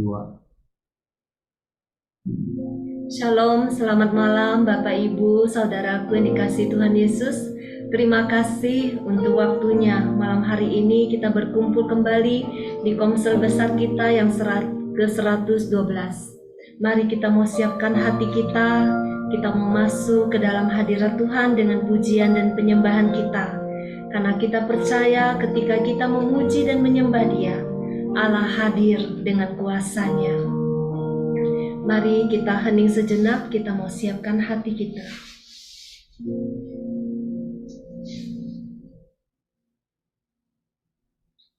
2. Shalom, selamat malam Bapak Ibu, Saudaraku yang dikasihi Tuhan Yesus. Terima kasih untuk waktunya. Malam hari ini kita berkumpul kembali di komsel besar kita yang ke-112. Mari kita mau siapkan hati kita mau masuk ke dalam hadirat Tuhan dengan pujian dan penyembahan kita. Karena kita percaya ketika kita memuji dan menyembah Dia, Allah hadir dengan kuasa-Nya. Mari kita hening sejenak, kita mau siapkan hati kita.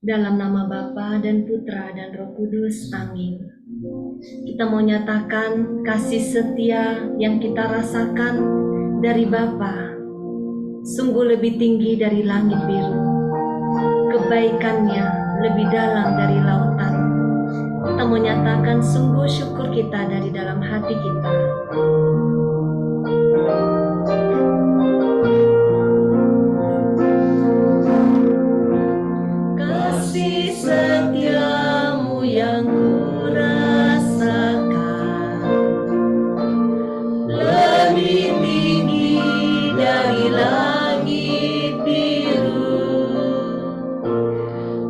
Dalam nama Bapa dan Putra dan Roh Kudus, amin. Kita mau nyatakan kasih setia yang kita rasakan dari Bapa, sungguh lebih tinggi dari langit biru. Kebaikannya lebih dalam dari lautan. Kita mau nyatakan sungguh syukur kita dari dalam hati kita. Kasih setiamu yang kurasakan lebih tinggi dari langit biru.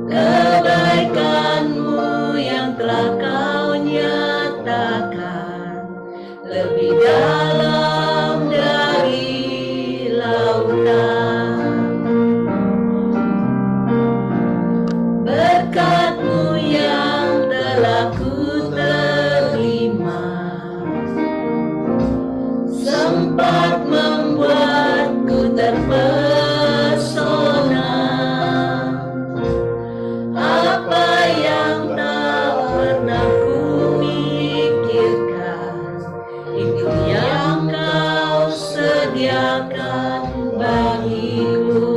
Kebaikanmu yang telah kau nyatakan lebih dalam dari lautan. Berkat-Mu yang telah ku terima sempat membuatku terpesona. Apa yang tak pernah ku pikirkan, itu yang kau sediakan bagiku.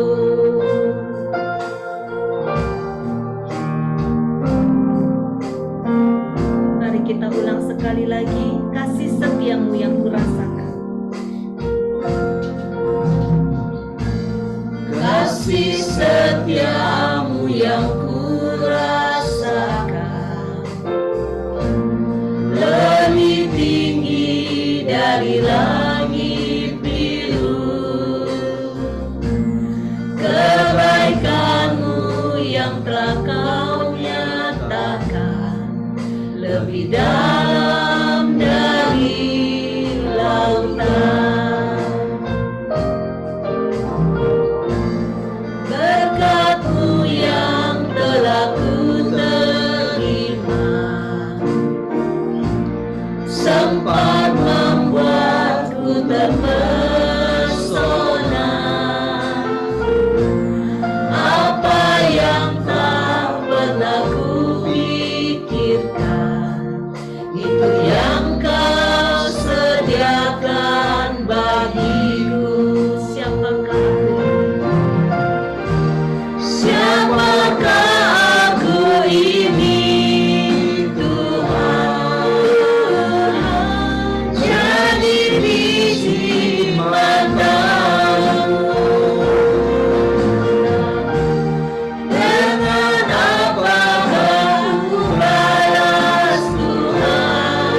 Mari kita ulang sekali lagi, kasih setiamu yang kurasakan. Kasih setiamu yang kurasakan lebih tinggi dari langit biru. Kebaikan-Mu yang telah kau nyatakan lebih dalam dari lautan. Berkat-Mu yang telah ku terima sempat membuatku terpesona. Apa yang tak pernah ku pikirkan, itu yang kau sediakan bagiku. Siapakah aku ini, Tuhan? Jadi biji matamu. Dengan apakah ku balas Tuhan,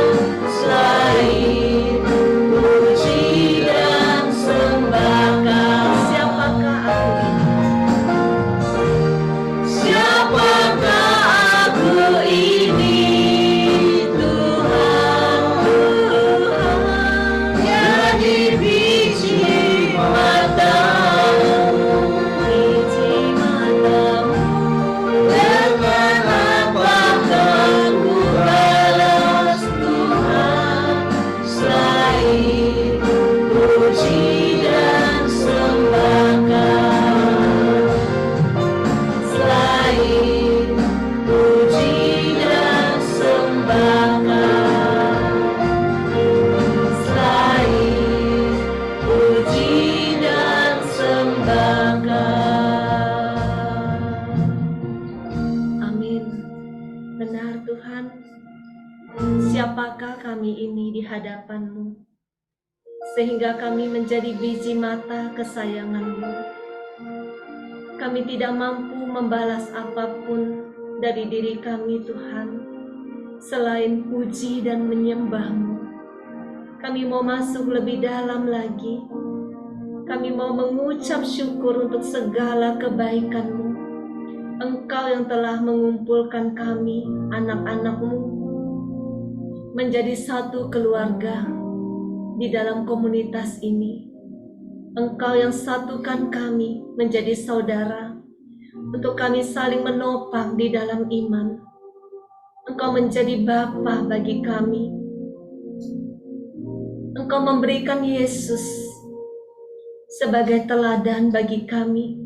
selain puji dan sembahkan? Siapakah aku ini? Siapakah aku ini, Tuhan? Jadi biji matamu, dengan apakah ku balas Tuhan, selain puji dan sembahkan? Selain puji dan sembahkan, selain puji dan sembahkan. Amin. Benar Tuhan, siapakah kami ini di hadapan-Mu, sehingga kami menjadi biji mata kesayangan-Mu. Kami tidak mampu membalas apapun dari diri kami, Tuhan. selain puji dan menyembah-Mu. Kami mau masuk lebih dalam lagi. Kami mau mengucap syukur untuk segala kebaikan-Mu. Engkau yang telah mengumpulkan kami, anak-anak-Mu, menjadi satu keluarga di dalam komunitas ini. Engkau yang satukan kami menjadi saudara, untuk kami saling menopang di dalam iman. Engkau menjadi Bapa bagi kami. Engkau memberikan Yesus sebagai teladan bagi kami.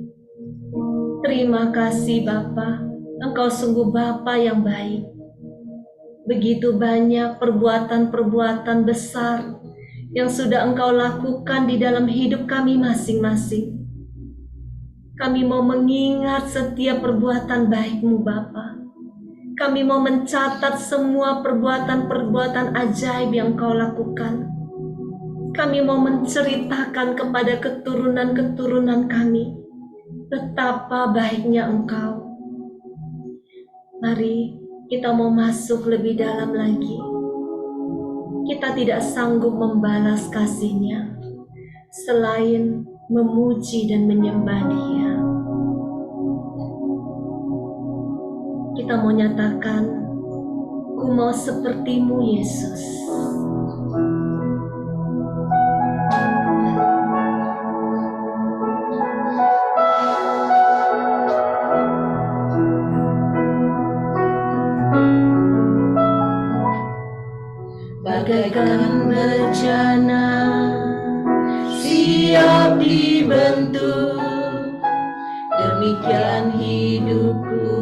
Terima kasih Bapa, Engkau sungguh Bapa yang baik. Begitu banyak perbuatan-perbuatan besar yang sudah Engkau lakukan di dalam hidup kami masing-masing. Kami mau mengingat setiap perbuatan baik-Mu Bapa. Kami mau mencatat semua perbuatan-perbuatan ajaib yang Engkau lakukan. Kami mau menceritakan kepada keturunan-keturunan kami betapa baiknya Engkau. Mari kita mau masuk lebih dalam lagi. Kita tidak sanggup membalas kasih-Nya selain memuji dan menyembah Dia. Kita mau nyatakan, ku mau seperti-Mu Yesus. Bagaikan bejana siap dibentuk, demikian hidupku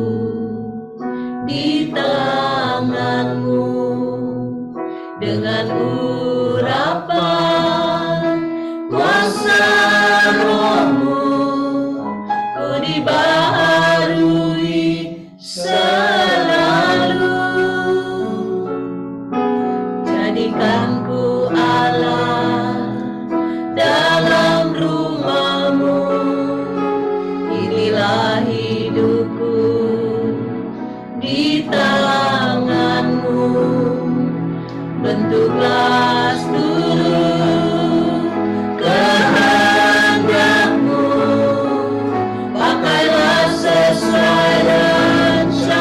di tangan-Mu. Dengan urapan kuasa Roh-Mu, ku dibaharui selalu. Jadikanku Allah dalam rumah-Mu, inilah hidupku di tangan-Mu. Bentuklah seluruh kehendak-Mu, pakailah sesuai rencana-Mu.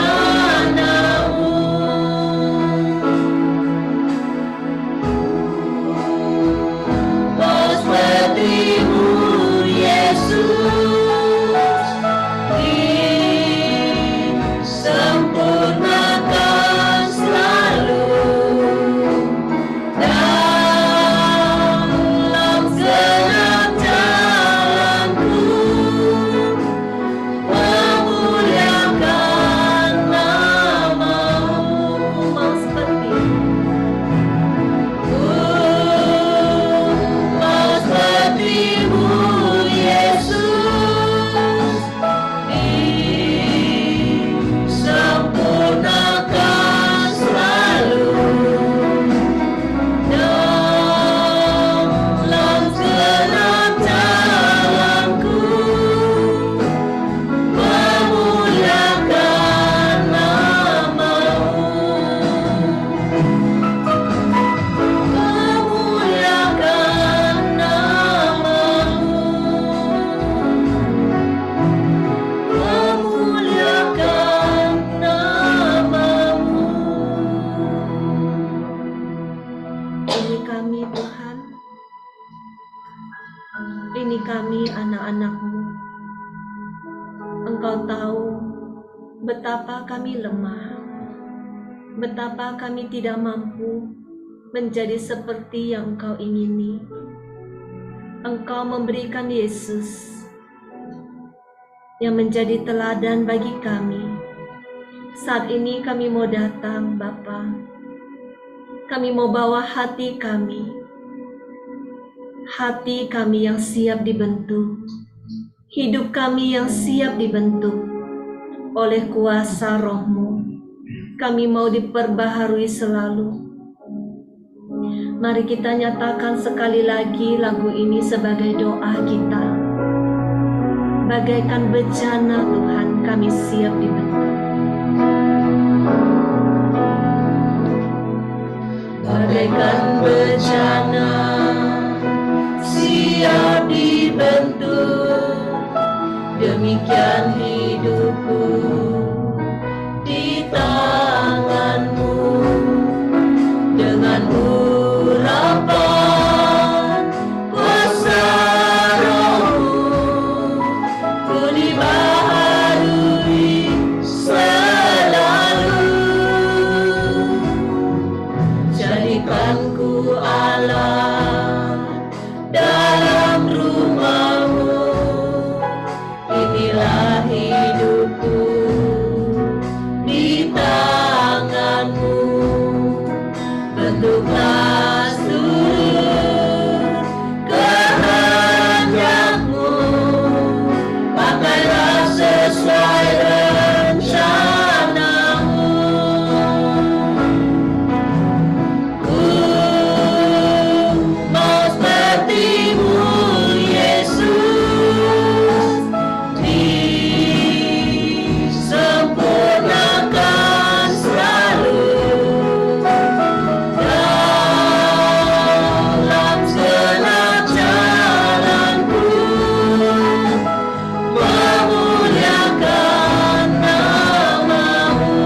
Mau seperti-Mu Yesus, disempurnakan selalu dalam segenap jalanku, memuliakan nama-Mu. Ku mau seperti-Mu Yesus, disempurnakan selalu dalam segenap jalanku, memuliakan nama-Mu. Memuliakan nama-Mu. Memuliakan nama-Mu. Ini kami Tuhan, ini kami anak-anak-Mu. Engkau tahu betapa kami lemah, betapa kami tidak mampu menjadi seperti yang Engkau ingini. Engkau memberikan Yesus yang menjadi teladan bagi kami. Saat ini kami mau datang Bapa. Kami mau bawa hati kami yang siap dibentuk, hidup kami yang siap dibentuk oleh kuasa Roh-Mu. Kami mau diperbaharui selalu. Mari kita nyatakan sekali lagi lagu ini sebagai doa kita. Bagaikan bejana Tuhan, kami siap dibentuk. bagaikan bencana, siap dibentuk. Demikian hidupku di tanganmu, dengan urapan kuasa Rohmu, ku dibaharui selalu. Jadikan ku Allah dalam rumah-Mu, inilah hidupku di tangan-Mu. Bentuklah seluruh kehendak-Mu, pakailah sesuai rencana-Mu. Ku mau seperti-Mu, Yesus, disempurnakan selalu dalam segenap jalanku, memuliakan nama-Mu.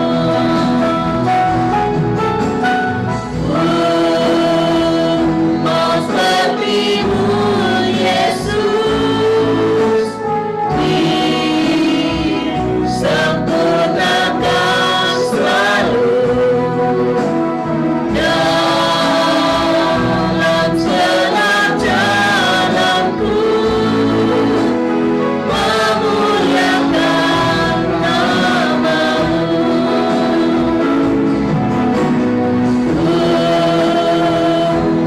Mau seperti-Mu, Yesus, disempurnakan selalu dalam segenap jalanku, memuliakan nama-Mu.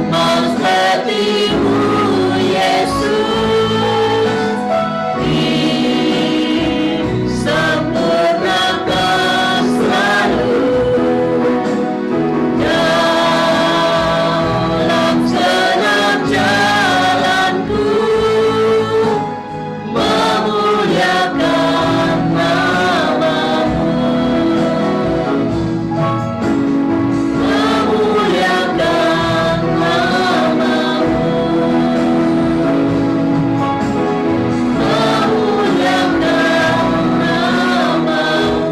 Mau seperti-Mu, Yesus, disempurnakan selalu dalam segenap jalanku, memuliakan nama-Mu, memuliakan nama-Mu, memuliakan nama-Mu.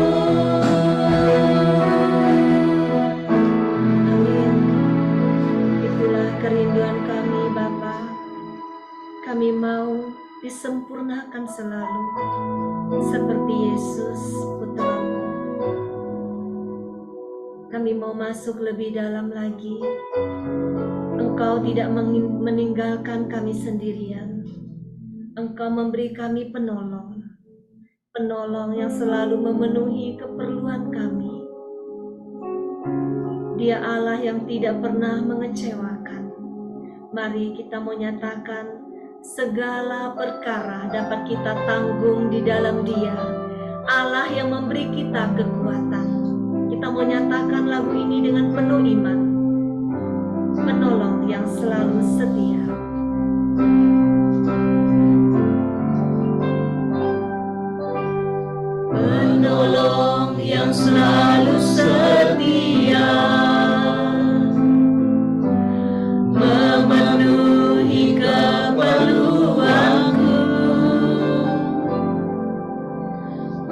Amin. Itulah kerinduan kami, Bapa. Kami mau disempurnakan selalu seperti Yesus Putra-Mu. Kami mau masuk lebih dalam lagi. Engkau tidak meninggalkan kami sendirian. Engkau memberi kami penolong, penolong yang selalu memenuhi keperluan kami. Dia Allah yang tidak pernah mengecewakan. Mari kita mau nyatakan segala perkara dapat kita tanggung di dalam Dia, Allah yang memberi kita kekuatan. Kita mau nyatakan lagu ini dengan penuh iman. Penolong yang selalu setia. Penolong yang selalu setia, memenuhi keperluanku.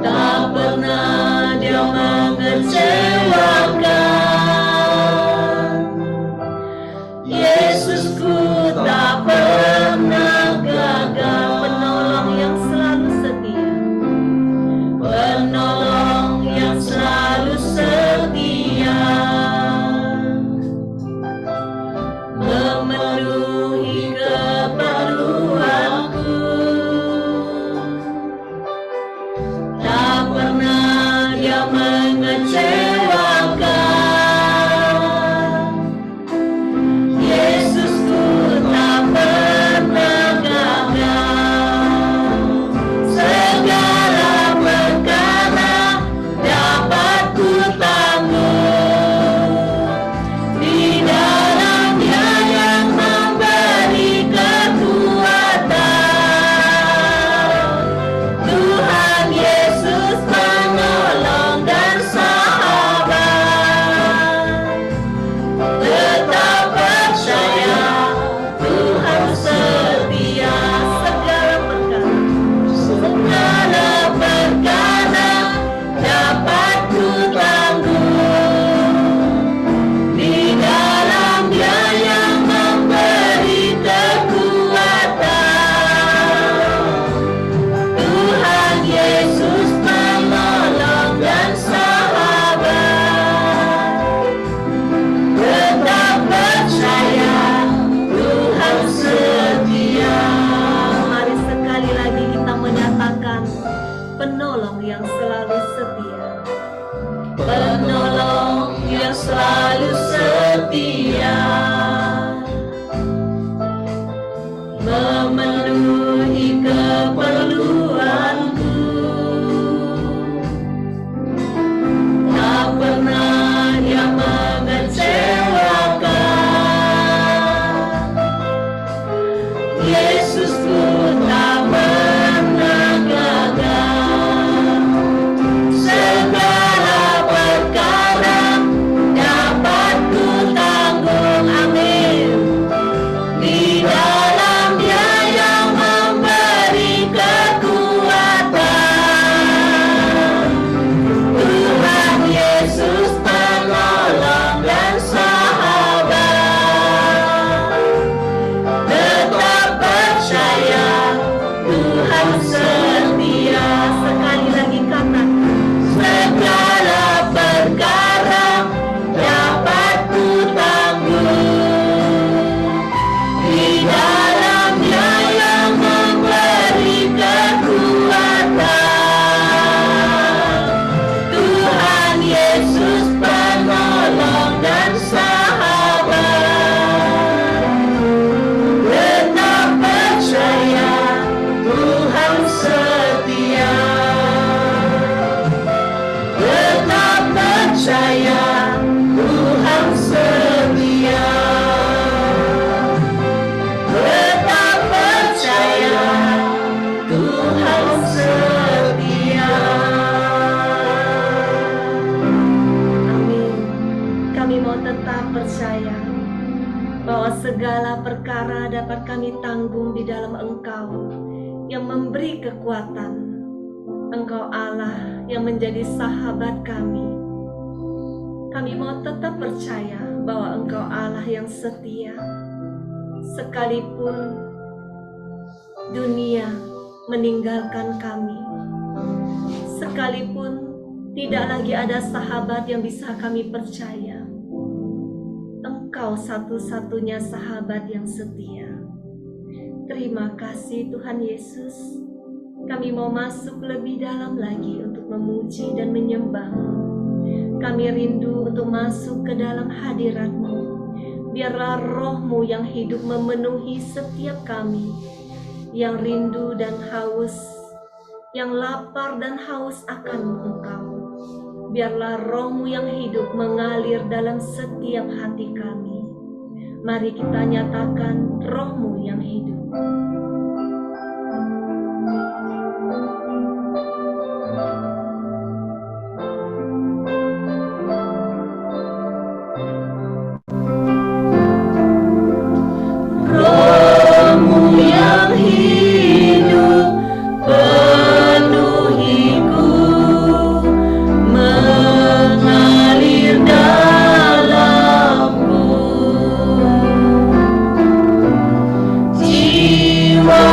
Tak pernah Dia mengecewakan. selalu setia, memenuhi keperluanku, tak pernah Dia mengecewakan. Yesusku tak pernah gagal. Segala perkara dapat ku tanggung, amin, di dalam Dia yang memberi kekuatan. Tuhan Yesus penolong dan sahabat, tetap percaya Tuhan setia. Sekali lagi kata, segala perkara dapat ku tanggung, di dalam Dia yang memberi kekuatan. Tuhan Yesus penolong dan sahabat, tetap percaya Tuhan setia, tetap percaya Tuhan setia, tetap percaya Tuhan setia. Amin. Kami mau tetap percaya bahwa segala perkara dapat kami tanggung di dalam Engkau yang memberi kekuatan. Engkau Allah yang menjadi sahabat kami. Kami mau tetap percaya bahwa Engkau Allah yang setia. Sekalipun dunia meninggalkan kami, sekalipun tidak lagi ada sahabat yang bisa kami percaya, Engkau satu-satunya sahabat yang setia. Terima kasih Tuhan Yesus. Kami mau masuk lebih dalam lagi untuk memuji dan menyembah-Mu. Kami rindu untuk masuk ke dalam hadirat-Mu. Biarlah Roh-Mu yang hidup memenuhi setiap kami, yang rindu dan haus, yang lapar dan haus akan Engkau. Biarlah Roh-Mu yang hidup mengalir dalam setiap hati kami. Mari kita nyatakan Roh-Mu yang hidup. Roh-Mu yang hidup penuhiku, mengalir dalamku. Jiwa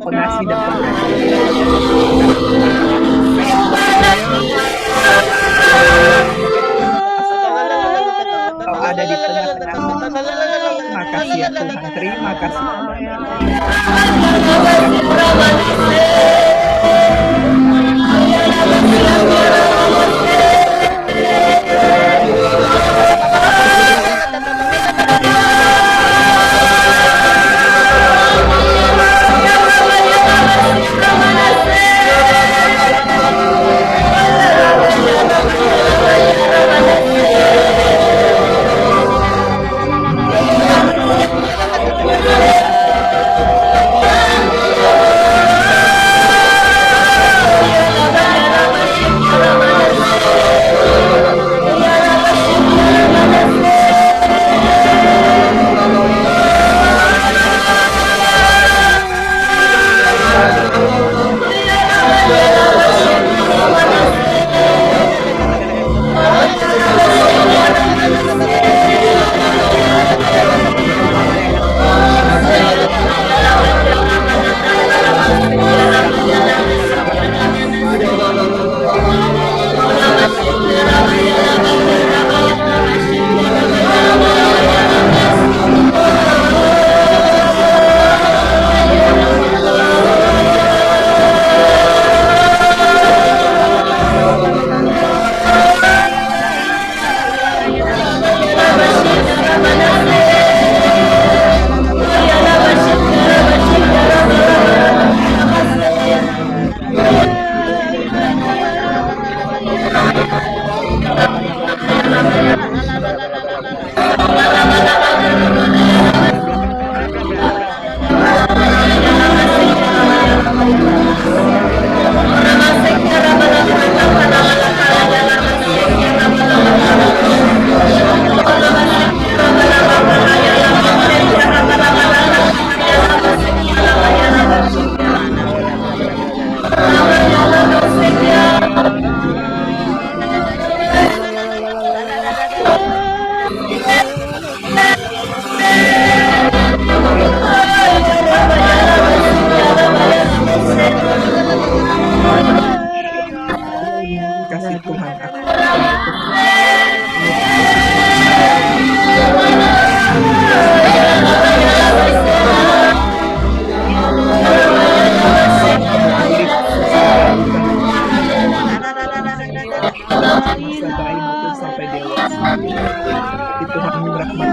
Pengasih dan Kau ada di tengah-tengah. Terima kasih ya Tuhan, terima kasih. Kasih Tuhan sampai dewasa. Itu Tuhan merahmati.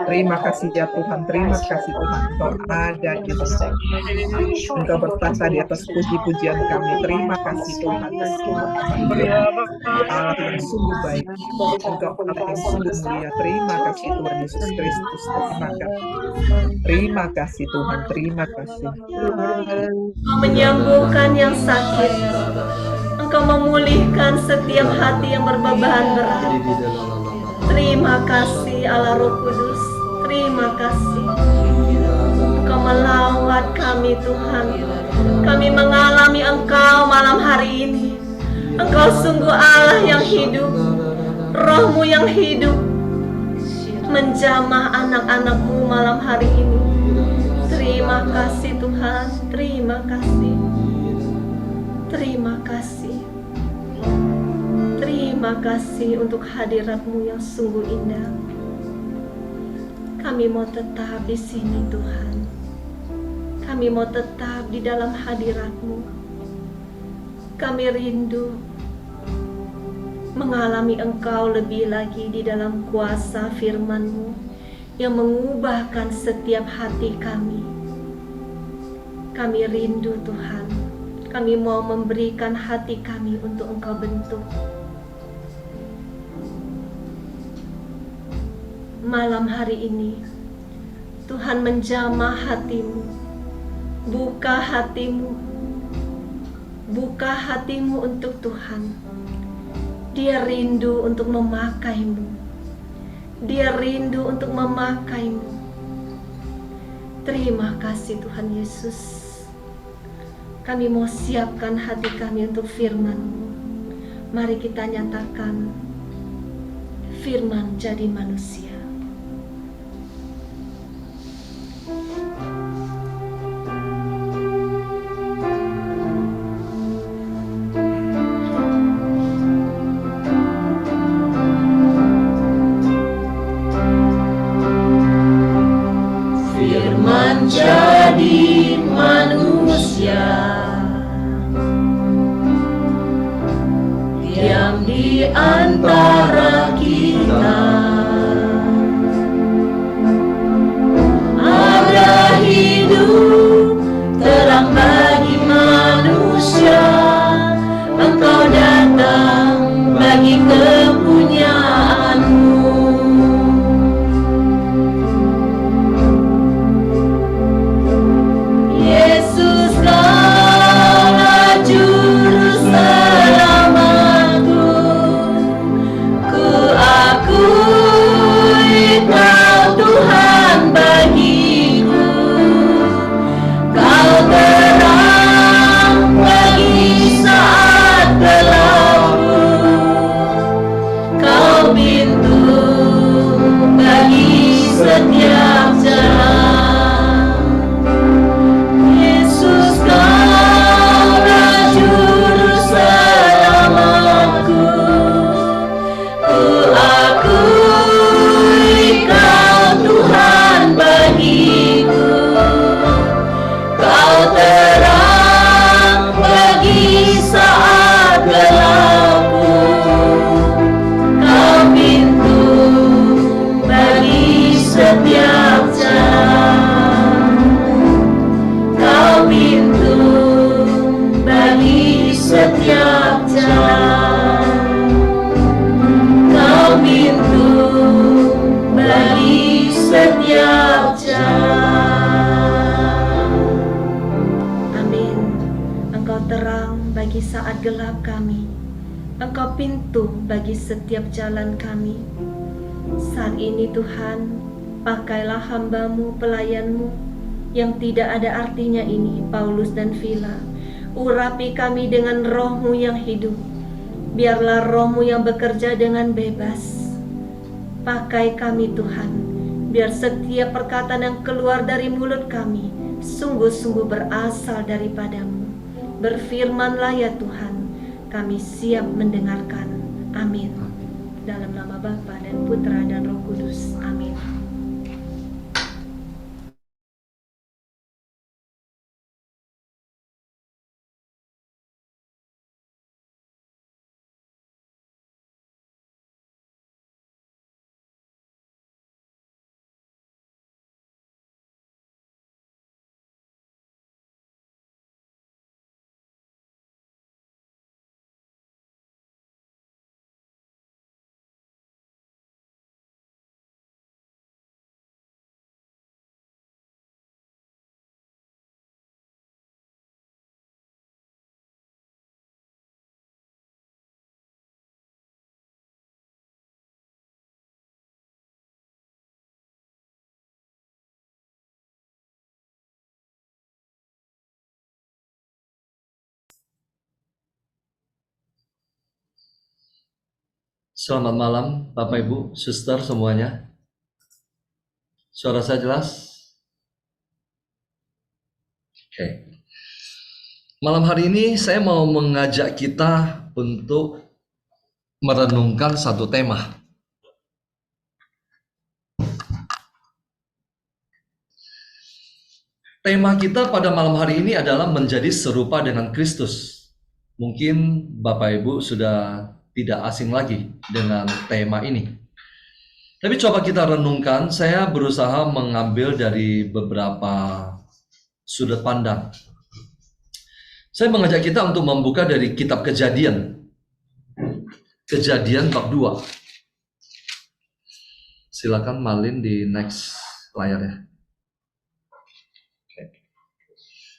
Terima kasih ya Tuhan, terima kasih Tuhan, Engkau ada di sini. Engkau bertata di atas puji-pujian kami. Terima kasih Tuhan. Allah yang sungguh baik, Engkau Allah yang sungguh mulia. Terima kasih Tuhan Yesus Kristus. Terima kasih Tuhan, terima kasih. Engkau menyembuhkan yang sakit. Engkau memulihkan setiap hati yang berbeban berat. Terima kasih Allah Roh Kudus. Terima kasih. Engkau melawat kami Tuhan. Kami mengalami Engkau malam hari ini. Engkau sungguh Allah yang hidup, Roh-Mu yang hidup menjamah anak-anak-Mu malam hari ini. Terima kasih Tuhan, terima kasih. Terima kasih. Terima kasih untuk hadirat-Mu yang sungguh indah. Kami mau tetap di sini Tuhan. Kami mau tetap di dalam hadirat-Mu. Kami rindu mengalami Engkau lebih lagi di dalam kuasa firman-Mu yang mengubahkan setiap hati kami. Kami rindu Tuhan. Kami mau memberikan hati kami untuk Engkau bentuk. Malam hari ini Tuhan menjamah hatimu. Buka hatimu. Buka hatimu untuk Tuhan. Dia rindu untuk memakaimu. Dia rindu untuk memakaimu. Terima kasih Tuhan Yesus. Kami mau siapkan hati kami untuk firman-Mu. Mari kita nyatakan firman jadi manusia. Jadi manusia diam di antara kita, ada hidup terang bagi manusia. Engkau datang bagi kepunyaanmu. Setiap jalan, Yesus Kaulah Juru Selamatku. Ku akui Kau Tuhan bagiku. Kau terang bagi saat gelapku. Kau pintu bagi setiap jalan. Kau pintu bagi setiap jalan. Kau pintu bagi setiap jalan. Amin. Engkau terang bagi saat gelap kami. Engkau pintu bagi setiap jalan kami. Saat ini Tuhan, pakailah hamba-Mu, pelayan-Mu yang tidak ada artinya ini, Paulus dan Vila. Urapi kami dengan Roh-Mu yang hidup. Biarlah Roh-Mu yang bekerja dengan bebas. Pakai kami Tuhan, biar setiap perkataan yang keluar dari mulut kami sungguh-sungguh berasal daripada-Mu. Berfirmanlah ya Tuhan, kami siap mendengarkan. Amin. Dalam nama Bapa dan Putra dan Roh Kudus. Amin. Selamat malam Bapak Ibu, Suster semuanya. Suara saya jelas? Oke. Malam hari ini saya mau mengajak kita untuk merenungkan satu tema. Tema kita pada malam hari ini adalah menjadi serupa dengan Kristus. Mungkin Bapak Ibu sudah tidak asing lagi dengan tema ini. Tapi coba kita renungkan, saya berusaha mengambil dari beberapa sudut pandang. Saya mengajak kita untuk membuka dari kitab Kejadian. Kejadian bab 2. Silakan Malin di next layar ya.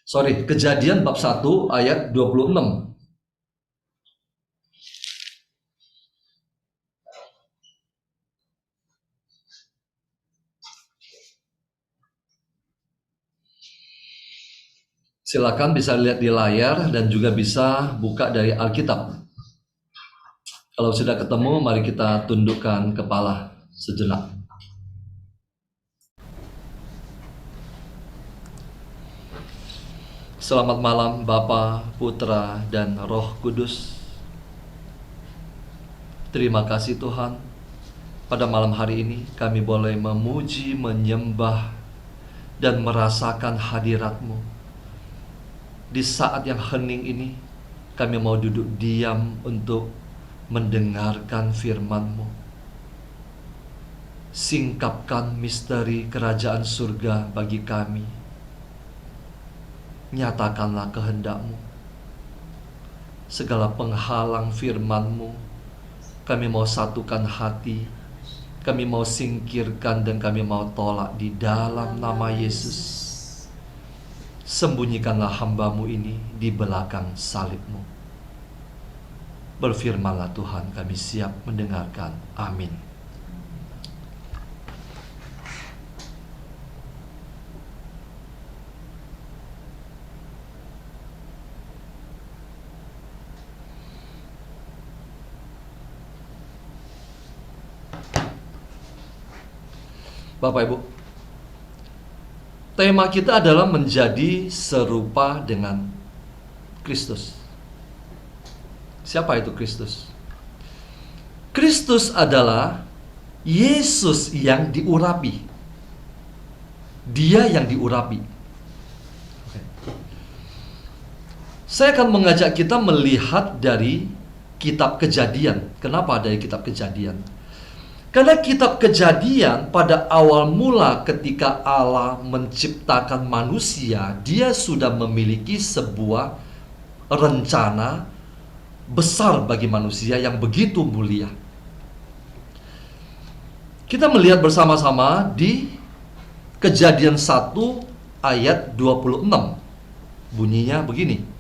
Sorry, Kejadian bab 1 ayat 26. Silakan bisa lihat di layar dan juga bisa buka dari Alkitab. Kalau sudah ketemu, mari kita tundukkan kepala sejenak. Selamat malam Bapa, Putra, dan Roh Kudus. Terima kasih Tuhan. Pada malam hari ini kami boleh memuji, menyembah, dan merasakan hadirat-Mu. Di saat yang hening ini, kami mau duduk diam untuk mendengarkan firman-Mu. Singkapkan misteri kerajaan surga bagi kami. Nyatakanlah kehendak-Mu. Segala penghalang firman-Mu, kami mau satukan hati, kami mau singkirkan dan kami mau tolak di dalam nama Yesus. Sembunyikanlah hamba-Mu ini di belakang salib-Mu. Berfirmanlah Tuhan, kami siap mendengarkan. Amin. Bapak Ibu, tema kita adalah menjadi serupa dengan Kristus. Siapa itu Kristus? Kristus adalah Yesus yang diurapi. Dia yang diurapi. Saya akan mengajak kita melihat dari kitab Kejadian. Kenapa dari kitab Kejadian? Karena kitab Kejadian pada awal mula ketika Allah menciptakan manusia, Dia sudah memiliki sebuah rencana besar bagi manusia yang begitu mulia. Kita melihat bersama-sama di Kejadian 1 ayat 26. Bunyinya begini.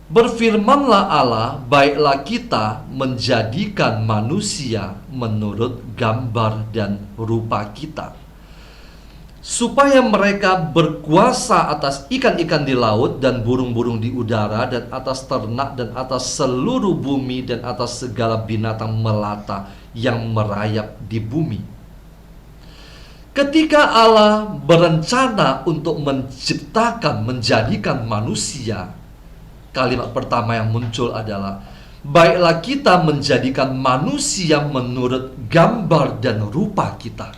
Berfirmanlah Allah, baiklah kita menjadikan manusia menurut gambar dan rupa kita, supaya mereka berkuasa atas ikan-ikan di laut dan burung-burung di udara dan atas ternak dan atas seluruh bumi dan atas segala binatang melata yang merayap di bumi. Ketika Allah berencana untuk menciptakan, menjadikan manusia, kalimat pertama yang muncul adalah, baiklah kita menjadikan manusia menurut gambar dan rupa kita.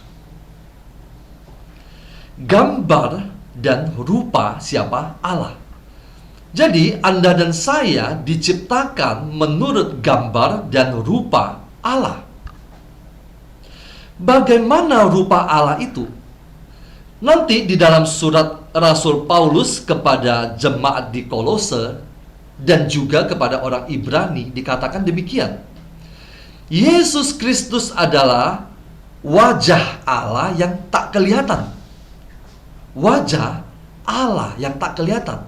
Gambar dan rupa siapa? Allah. Jadi Anda dan saya diciptakan menurut gambar dan rupa Allah. Bagaimana rupa Allah itu? Nanti di dalam surat Rasul Paulus kepada jemaat di Kolose dan juga kepada orang Ibrani dikatakan demikian. Yesus Kristus adalah wajah Allah yang tak kelihatan. Wajah Allah yang tak kelihatan.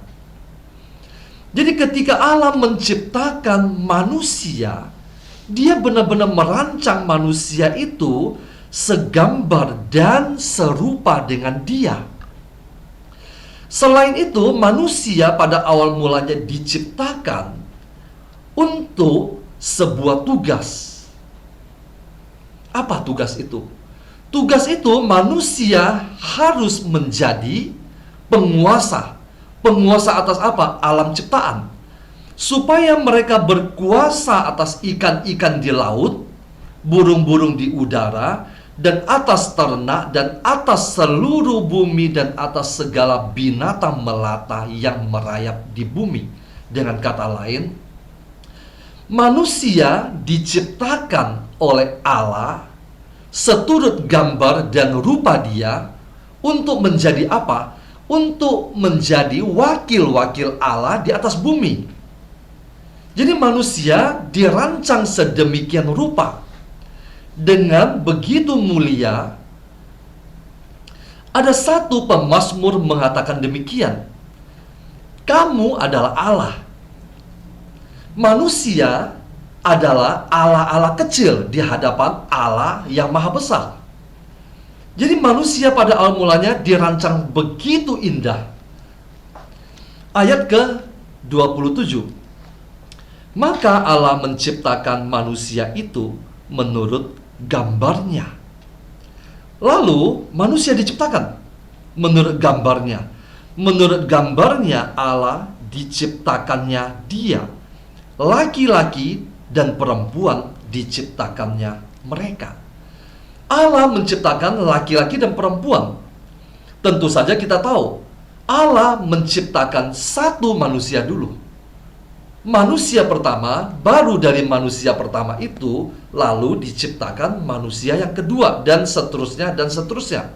Jadi ketika Allah menciptakan manusia, Dia benar-benar merancang manusia itu segambar dan serupa dengan Dia. Selain itu, manusia pada awal mulanya diciptakan untuk sebuah tugas. Apa tugas itu? Tugas itu manusia harus menjadi penguasa. Penguasa atas apa? Alam ciptaan. Supaya mereka berkuasa atas ikan-ikan di laut, burung-burung di udara, dan atas ternak, dan atas seluruh bumi, dan atas segala binatang melata yang merayap di bumi. Dengan kata lain, manusia diciptakan oleh Allah seturut gambar dan rupa Dia untuk menjadi apa? Untuk menjadi wakil-wakil Allah di atas bumi. Jadi manusia dirancang sedemikian rupa dengan begitu mulia. Ada satu pemazmur mengatakan demikian, kamu adalah Allah. Manusia adalah Allah-Allah kecil di hadapan Allah yang maha besar. Jadi manusia pada awal mulanya dirancang begitu indah. Ayat ke-27. Maka Allah menciptakan manusia itu menurut gambarnya. Lalu manusia diciptakan menurut gambarnya. Menurut gambarnya Allah diciptakannya dia. Laki-laki dan perempuan diciptakannya mereka. Allah menciptakan laki-laki dan perempuan. Tentu saja kita tahu Allah menciptakan satu manusia dulu. Manusia pertama, baru dari manusia pertama itu lalu diciptakan manusia yang kedua, dan seterusnya dan seterusnya.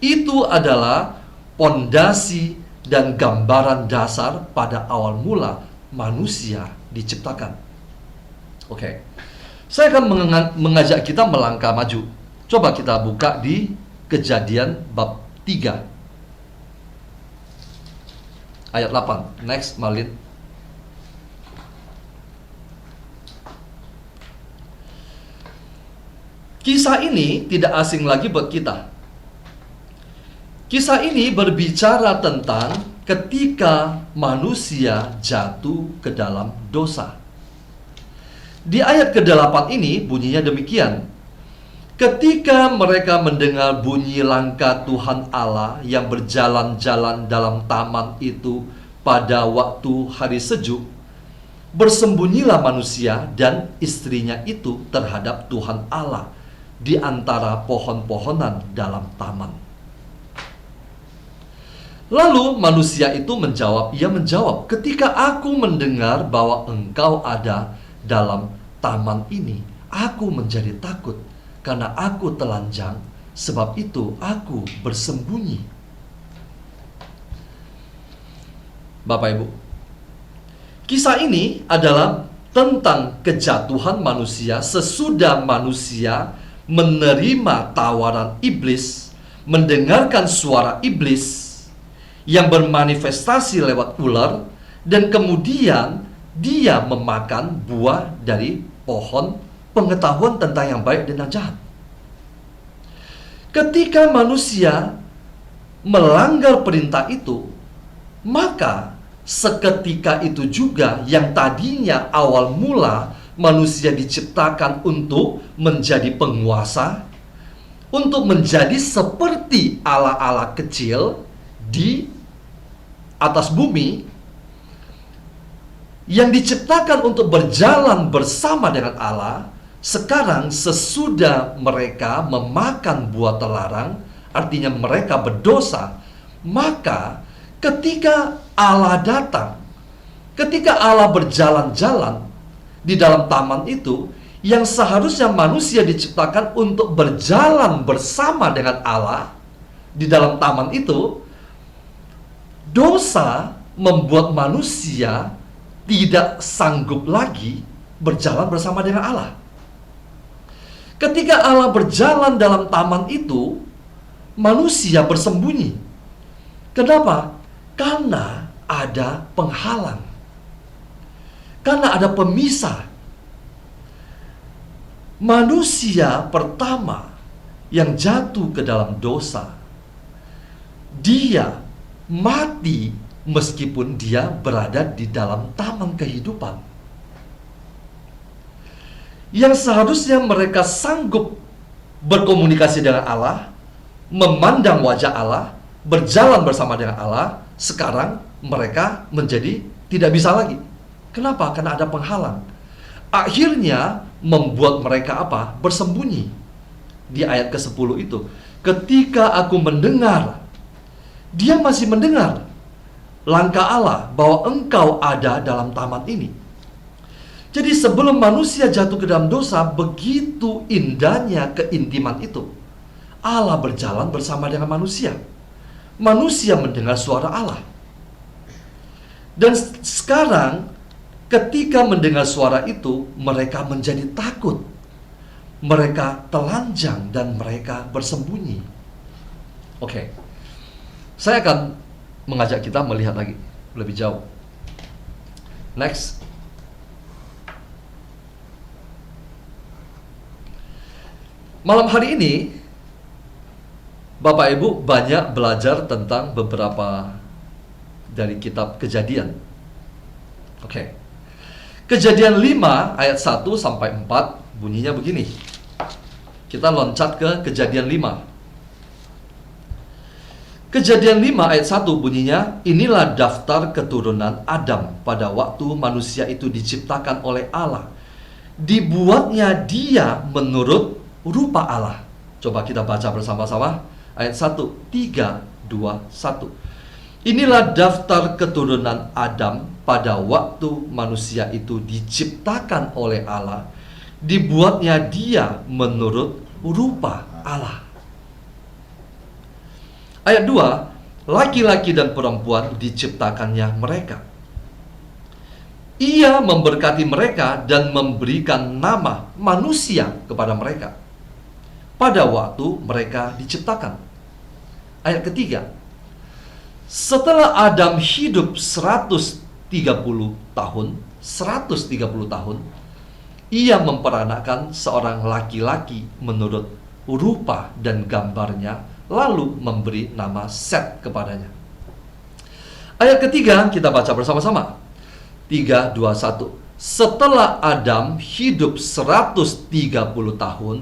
Itu adalah pondasi dan gambaran dasar pada awal mula manusia diciptakan. Oke. Saya akan mengajak kita melangkah maju. Coba kita buka di Kejadian bab 3 ayat 8. Next, Malin. Kisah ini tidak asing lagi buat kita. Kisah ini berbicara tentang ketika manusia jatuh ke dalam dosa. Di ayat ke-8 ini bunyinya demikian. Ketika mereka mendengar bunyi langkah Tuhan Allah yang berjalan-jalan dalam taman itu pada waktu hari sejuk, bersembunyilah manusia dan istrinya itu terhadap Tuhan Allah di antara pohon-pohonan dalam taman. Lalu manusia itu menjawab, ia menjawab, ketika aku mendengar bahwa engkau ada dalam taman ini, aku menjadi takut karena aku telanjang, sebab itu aku bersembunyi. Bapak Ibu, kisah ini adalah tentang kejatuhan manusia sesudah manusia menerima tawaran iblis, mendengarkan suara iblis yang bermanifestasi lewat ular, dan kemudian dia memakan buah dari pohon pengetahuan tentang yang baik dan yang jahat. Ketika manusia melanggar perintah itu, maka seketika itu juga yang tadinya awal mula manusia diciptakan untuk menjadi penguasa, untuk menjadi seperti Allah-Allah kecil di atas bumi, yang diciptakan untuk berjalan bersama dengan Allah. Sekarang sesudah mereka memakan buah terlarang, artinya mereka berdosa, maka ketika Allah datang, ketika Allah berjalan-jalan di dalam taman itu, yang seharusnya manusia diciptakan untuk berjalan bersama dengan Allah di dalam taman itu, dosa membuat manusia tidak sanggup lagi berjalan bersama dengan Allah. Ketika Allah berjalan dalam taman itu, manusia bersembunyi. Kenapa? Karena ada penghalang. Karena ada pemisah. Manusia pertama yang jatuh ke dalam dosa, dia mati meskipun dia berada di dalam taman kehidupan. yang seharusnya mereka sanggup berkomunikasi dengan Allah, memandang wajah Allah, berjalan bersama dengan Allah, sekarang mereka menjadi tidak bisa lagi. Kenapa? Karena ada penghalang. Akhirnya membuat mereka apa? Bersembunyi. Di ayat ke-10 itu, ketika aku mendengar, dia masih mendengar langkah Allah bahwa engkau ada dalam taman ini. Jadi sebelum manusia jatuh ke dalam dosa, begitu indahnya keintiman itu. Allah berjalan bersama dengan manusia. Manusia mendengar suara Allah. Dan sekarang ketika mendengar suara itu, mereka menjadi takut. Mereka telanjang dan mereka bersembunyi. Oke. Saya akan mengajak kita melihat lagi lebih jauh. Next. Malam hari ini Bapak Ibu banyak belajar tentang beberapa dari kitab Kejadian. Oke. Kejadian 5 ayat 1 sampai 4 bunyinya begini. Kita loncat ke Kejadian 5. Kejadian 5 ayat 1 bunyinya, inilah daftar keturunan Adam pada waktu manusia itu diciptakan oleh Allah. Dibuatnya dia menurut rupa Allah. Coba kita baca bersama-sama. Ayat 1, 3, 2, 1. Inilah daftar keturunan Adam pada waktu manusia itu diciptakan oleh Allah. Dibuatnya dia menurut rupa Allah. Ayat 2, laki-laki dan perempuan diciptakannya mereka. Ia memberkati mereka dan memberikan nama manusia kepada mereka pada waktu mereka diciptakan. Ayat ketiga, setelah Adam hidup 130 tahun, ia memperanakkan seorang laki-laki menurut rupa dan gambarnya, lalu memberi nama Set kepadanya. Ayat ketiga kita baca bersama-sama. 3, 2, 1. Setelah Adam hidup 130 tahun,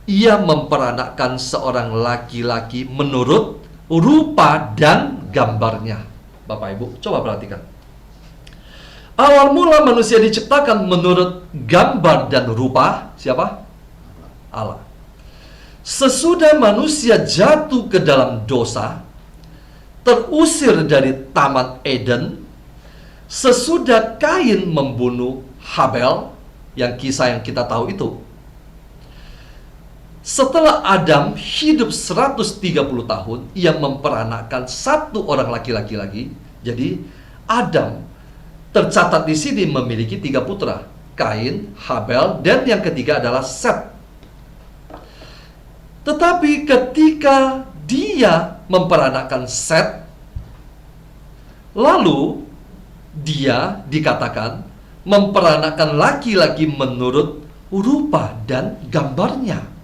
ia memperanakkan seorang laki-laki menurut rupa dan gambarnya. Bapak Ibu, coba perhatikan. Awal mula manusia diciptakan menurut gambar dan rupa siapa? Allah. Sesudah manusia jatuh ke dalam dosa, terusir dari Taman Eden, sesudah Kain membunuh Habel, yang kisah yang kita tahu itu. Setelah Adam hidup 130 tahun, ia memperanakkan satu orang laki-laki lagi. Jadi Adam tercatat di sini memiliki 3 putra, Kain, Habel, dan yang ketiga adalah Set. Tetapi ketika dia memperanakkan Set, lalu dia dikatakan memperanakkan laki-laki menurut rupa dan gambarnya.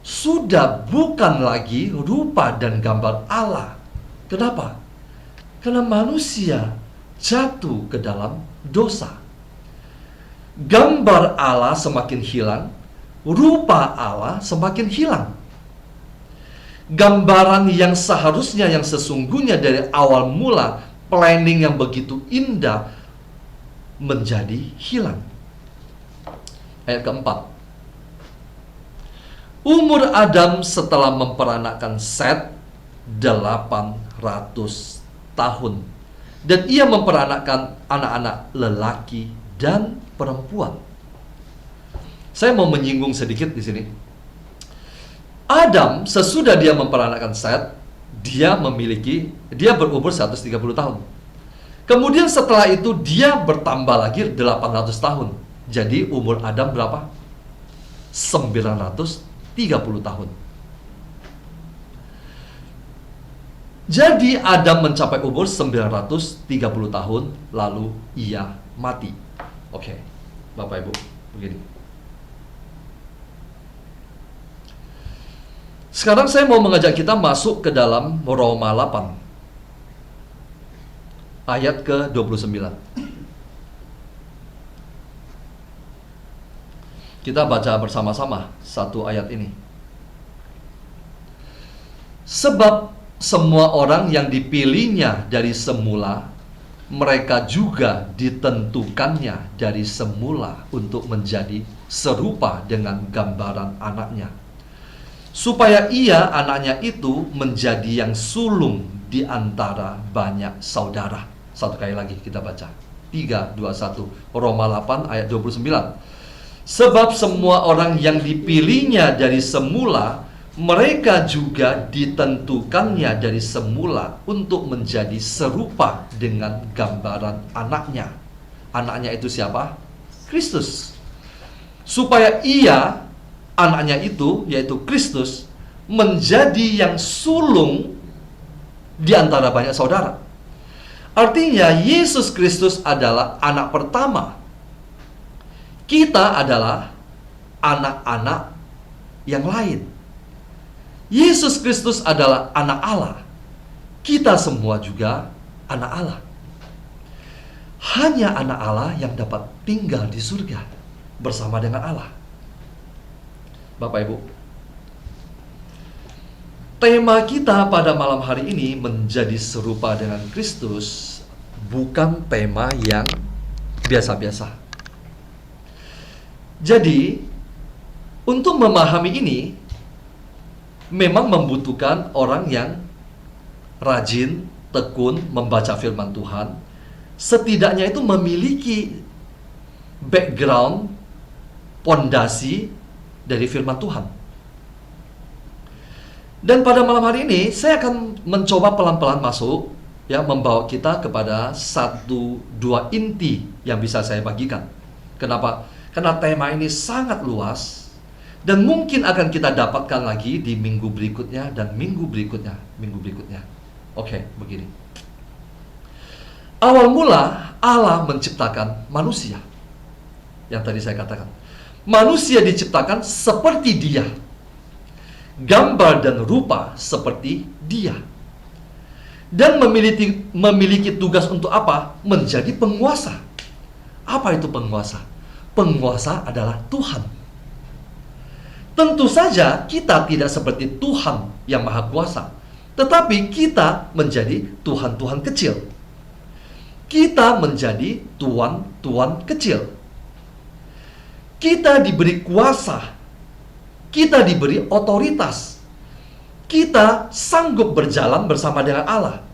Sudah bukan lagi rupa dan gambar Allah. Kenapa? Karena manusia jatuh ke dalam dosa. Gambar Allah semakin hilang, rupa Allah semakin hilang. Gambaran yang seharusnya, yang sesungguhnya dari awal mula, planning yang begitu indah, menjadi hilang. Ayat keempat. Umur Adam setelah memperanakkan Set 800 tahun. Dan ia memperanakkan anak-anak lelaki dan perempuan. Saya mau menyinggung sedikit di sini. Adam sesudah dia memperanakkan Set, dia berumur 130 tahun. Kemudian setelah itu dia bertambah lagi 800 tahun. Jadi umur Adam berapa? 930 tahun. Jadi Adam mencapai umur 930 tahun, lalu ia mati. Oke, Bapak Ibu, begini. Sekarang saya mau mengajak kita masuk ke dalam Roma 8 ayat ke-29. Kita baca bersama-sama satu ayat ini. Sebab semua orang yang dipilihnya dari semula, mereka juga ditentukannya dari semula untuk menjadi serupa dengan gambaran anaknya, supaya ia, anaknya itu, menjadi yang sulung di antara banyak saudara. Satu kali lagi kita baca. 3, 2, 1. Roma 8 ayat 29. Sebab semua orang yang dipilihnya dari semula, mereka juga ditentukannya dari semula untuk menjadi serupa dengan gambaran anaknya. Anaknya itu siapa? Kristus. Supaya ia, anaknya itu, yaitu Kristus, menjadi yang sulung di antara banyak saudara. Artinya Yesus Kristus adalah anak pertama. Kita adalah anak-anak yang lain. Yesus Kristus adalah anak Allah. Kita semua juga anak Allah. Hanya anak Allah yang dapat tinggal di surga bersama dengan Allah. Bapak Ibu, tema kita pada malam hari ini menjadi serupa dengan Kristus, bukan tema yang biasa-biasa. Jadi, untuk memahami ini, memang membutuhkan orang yang rajin, tekun membaca firman Tuhan. Setidaknya itu memiliki background, pondasi dari firman Tuhan. Dan pada malam hari ini, saya akan mencoba pelan-pelan masuk, ya, membawa kita kepada 1-2 inti yang bisa saya bagikan. Kenapa? Karena tema ini sangat luas dan mungkin akan kita dapatkan lagi di minggu berikutnya dan minggu berikutnya. Oke, begini. Awal mula Allah menciptakan manusia. Yang tadi saya katakan, manusia diciptakan seperti Dia, gambar dan rupa seperti Dia, dan memiliki tugas untuk apa? Menjadi penguasa. Apa itu penguasa? Penguasa adalah Tuhan. Tentu saja kita tidak seperti Tuhan yang Maha Kuasa, tetapi kita menjadi Tuhan-Tuhan kecil. Kita menjadi tuan-tuan kecil. Kita diberi kuasa. Kita diberi otoritas. Kita sanggup berjalan bersama dengan Allah.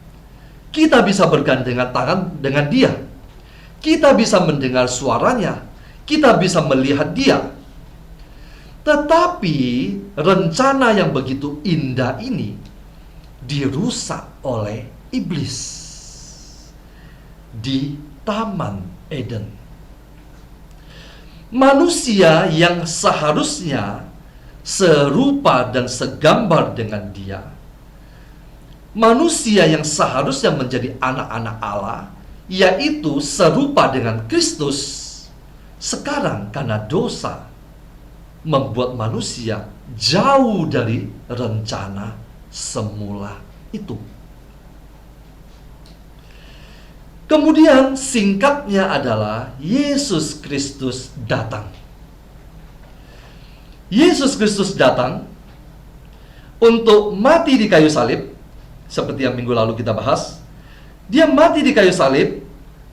Kita bisa bergandengan tangan dengan Dia. Kita bisa mendengar suaranya. Kita bisa melihat Dia. Tetapi rencana yang begitu indah ini dirusak oleh iblis di Taman Eden. Manusia yang seharusnya serupa dan segambar dengan Dia, manusia yang seharusnya menjadi anak-anak Allah, yaitu serupa dengan Kristus, sekarang karena dosa membuat manusia jauh dari rencana semula itu. Kemudian singkatnya adalah Yesus Kristus datang. Yesus Kristus datang untuk mati di kayu salib, seperti yang minggu lalu kita bahas. Dia mati di kayu salib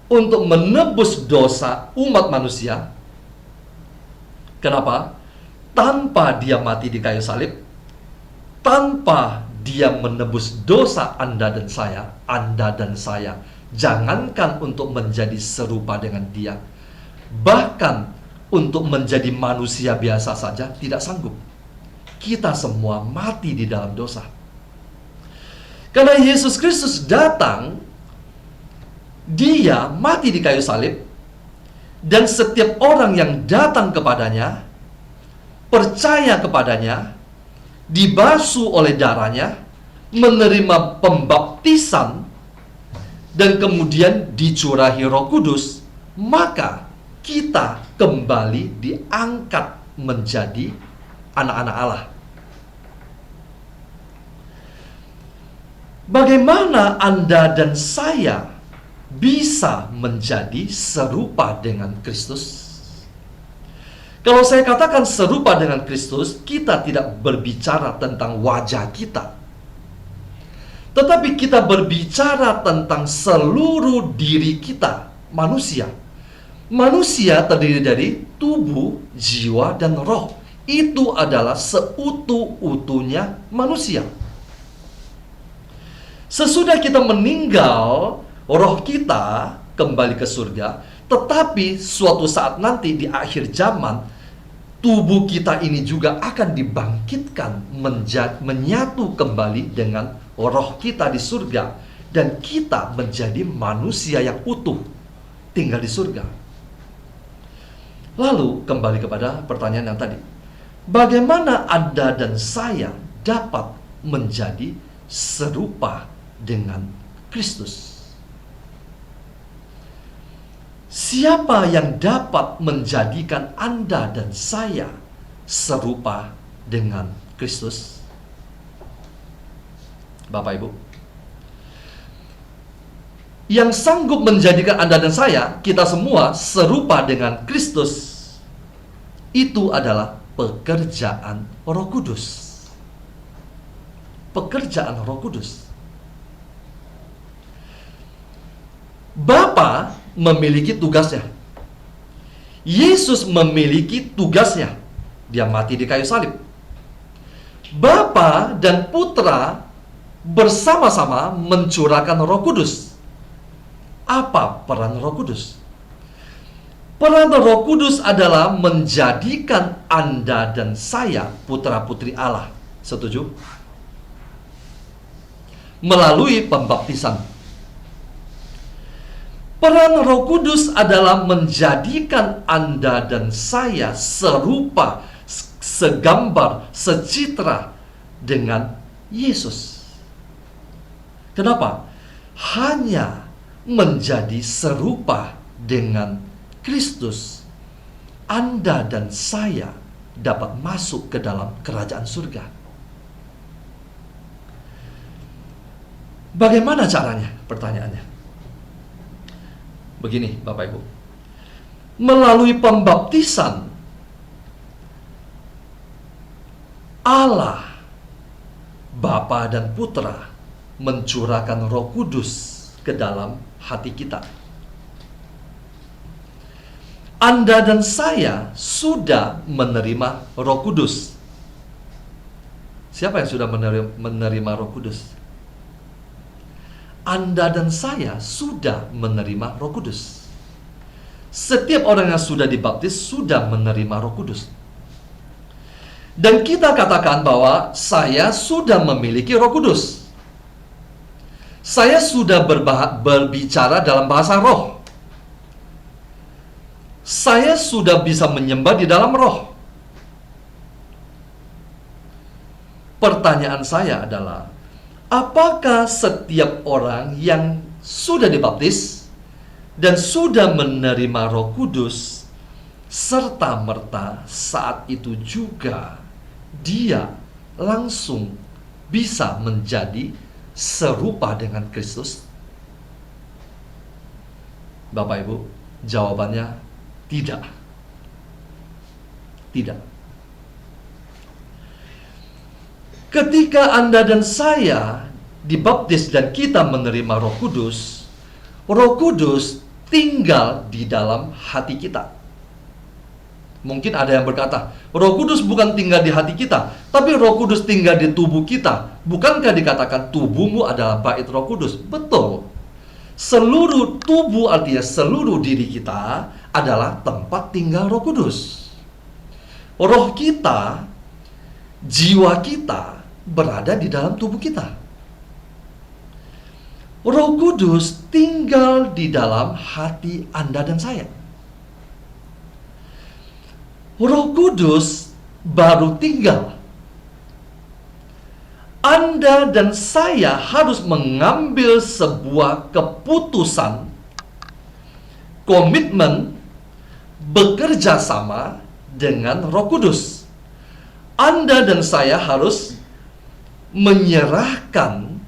untuk menebus dosa umat manusia. Kenapa? Tanpa Dia mati di kayu salib, tanpa Dia menebus dosa Anda dan saya, jangankan untuk menjadi serupa dengan Dia, bahkan untuk menjadi manusia biasa saja tidak sanggup. Kita semua mati di dalam dosa. Karena Yesus Kristus datang, Dia mati di kayu salib, dan setiap orang yang datang kepadanya, percaya kepadanya, dibasuh oleh darahnya, menerima pembaptisan, dan kemudian dicurahi Roh Kudus, maka kita kembali diangkat menjadi anak-anak Allah. Bagaimana Anda dan saya bisa menjadi serupa dengan Kristus? Kalau saya katakan serupa dengan Kristus, kita tidak berbicara tentang wajah kita, tetapi kita berbicara tentang seluruh diri kita, manusia. Manusia terdiri dari tubuh, jiwa, dan roh. Itu adalah seutuh-utuhnya manusia. Sesudah kita meninggal, roh kita kembali ke surga. Tetapi suatu saat nanti di akhir zaman, tubuh kita ini juga akan dibangkitkan, menyatu kembali dengan roh kita di surga. Dan kita menjadi manusia yang utuh, tinggal di surga. Lalu kembali kepada pertanyaan yang tadi. Bagaimana Anda dan saya dapat menjadi serupa dengan Kristus? Siapa yang dapat menjadikan Anda dan saya serupa dengan Kristus? Bapak Ibu, yang sanggup menjadikan Anda dan saya, kita semua serupa dengan Kristus, itu adalah pekerjaan Roh Kudus. Pekerjaan Roh Kudus. Bapa memiliki tugasnya. Yesus memiliki tugasnya. Dia mati di kayu salib. Bapa dan Putra bersama-sama mencurahkan Roh Kudus. Apa peran Roh Kudus? Peran Roh Kudus adalah menjadikan Anda dan saya putra-putri Allah. Setuju? Melalui pembaptisan. Peran Roh Kudus adalah menjadikan Anda dan saya serupa, segambar, secitra dengan Yesus. Kenapa? Hanya menjadi serupa dengan Kristus, Anda dan saya dapat masuk ke dalam kerajaan surga. Bagaimana caranya? Pertanyaannya begini, Bapak Ibu. Melalui pembaptisan, Allah, Bapa dan Putra mencurahkan Roh Kudus ke dalam hati kita. Anda dan saya sudah menerima Roh Kudus. Siapa yang sudah menerima Roh Kudus? Anda dan saya sudah menerima Roh Kudus. Setiap orang yang sudah dibaptis sudah menerima Roh Kudus. Dan kita katakan bahwa saya sudah memiliki Roh Kudus. Saya sudah berbicara dalam bahasa roh. Saya sudah bisa menyembah di dalam roh. Pertanyaan saya adalah, apakah setiap orang yang sudah dibaptis dan sudah menerima Roh Kudus serta-merta saat itu juga dia langsung bisa menjadi serupa dengan Kristus? Bapak Ibu, jawabannya tidak. Tidak. Ketika Anda dan saya dibaptis dan kita menerima Roh Kudus tinggal di dalam hati kita. Mungkin ada yang berkata, Roh Kudus bukan tinggal di hati kita, tapi Roh Kudus tinggal di tubuh kita. Bukankah dikatakan tubuhmu adalah bait Roh Kudus? Betul. Seluruh tubuh, artinya seluruh diri kita adalah tempat tinggal Roh Kudus. Roh kita, jiwa kita berada di dalam tubuh kita. Roh Kudus tinggal di dalam hati Anda dan saya. Roh Kudus baru tinggal. Anda dan saya harus mengambil sebuah keputusan, komitmen, bekerja sama dengan Roh Kudus. Anda dan saya harus menyerahkan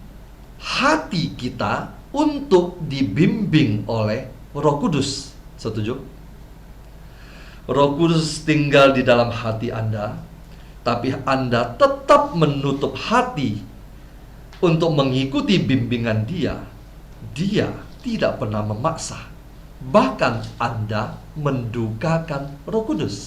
hati kita untuk dibimbing oleh Roh Kudus. Setuju? Roh Kudus tinggal di dalam hati Anda, tapi Anda tetap menutup hati untuk mengikuti bimbingan Dia, Dia tidak pernah memaksa. Bahkan Anda mendukakan Roh Kudus.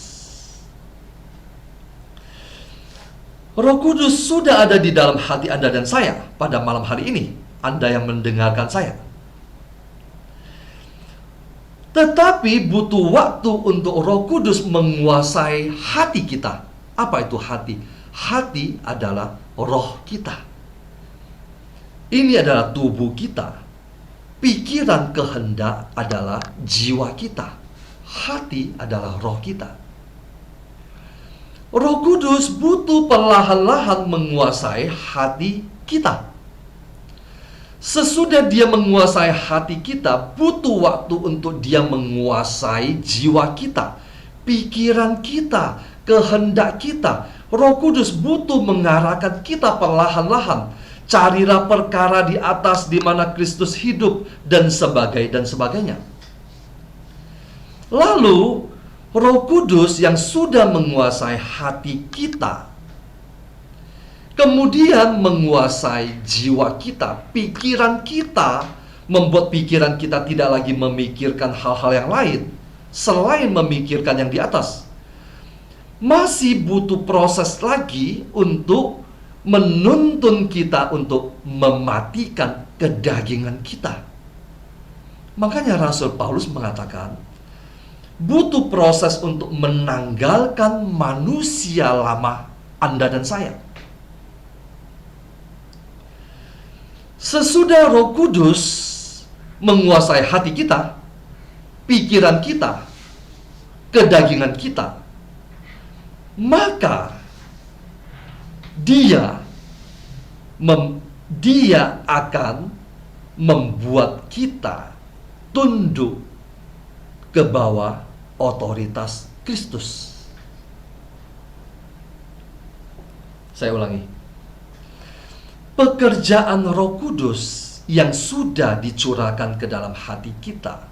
Roh Kudus sudah ada di dalam hati Anda dan saya pada malam hari ini, Anda yang mendengarkan saya. Tetapi butuh waktu untuk Roh Kudus menguasai hati kita. Apa itu hati? Hati adalah roh kita. Ini adalah tubuh kita. Pikiran kehendak adalah jiwa kita. Hati adalah roh kita. Roh Kudus butuh perlahan-lahan menguasai hati kita. Sesudah Dia menguasai hati kita, butuh waktu untuk Dia menguasai jiwa kita, pikiran kita, kehendak kita. Roh Kudus butuh mengarahkan kita perlahan-lahan. Carilah perkara di atas di mana Kristus hidup, dan sebagainya. Lalu Roh Kudus yang sudah menguasai hati kita, kemudian menguasai jiwa kita, pikiran kita, membuat pikiran kita tidak lagi memikirkan hal-hal yang lain selain memikirkan yang di atas. Masih butuh proses lagi untuk menuntun kita untuk mematikan kedagingan kita. Makanya Rasul Paulus mengatakan, butuh proses untuk menanggalkan manusia lama Anda dan saya. Sesudah Roh Kudus menguasai hati kita, pikiran kita, kedagingan kita, maka Dia akan membuat kita tunduk ke bawah otoritas Kristus. Saya ulangi. Pekerjaan Roh Kudus yang sudah dicurahkan ke dalam hati kita,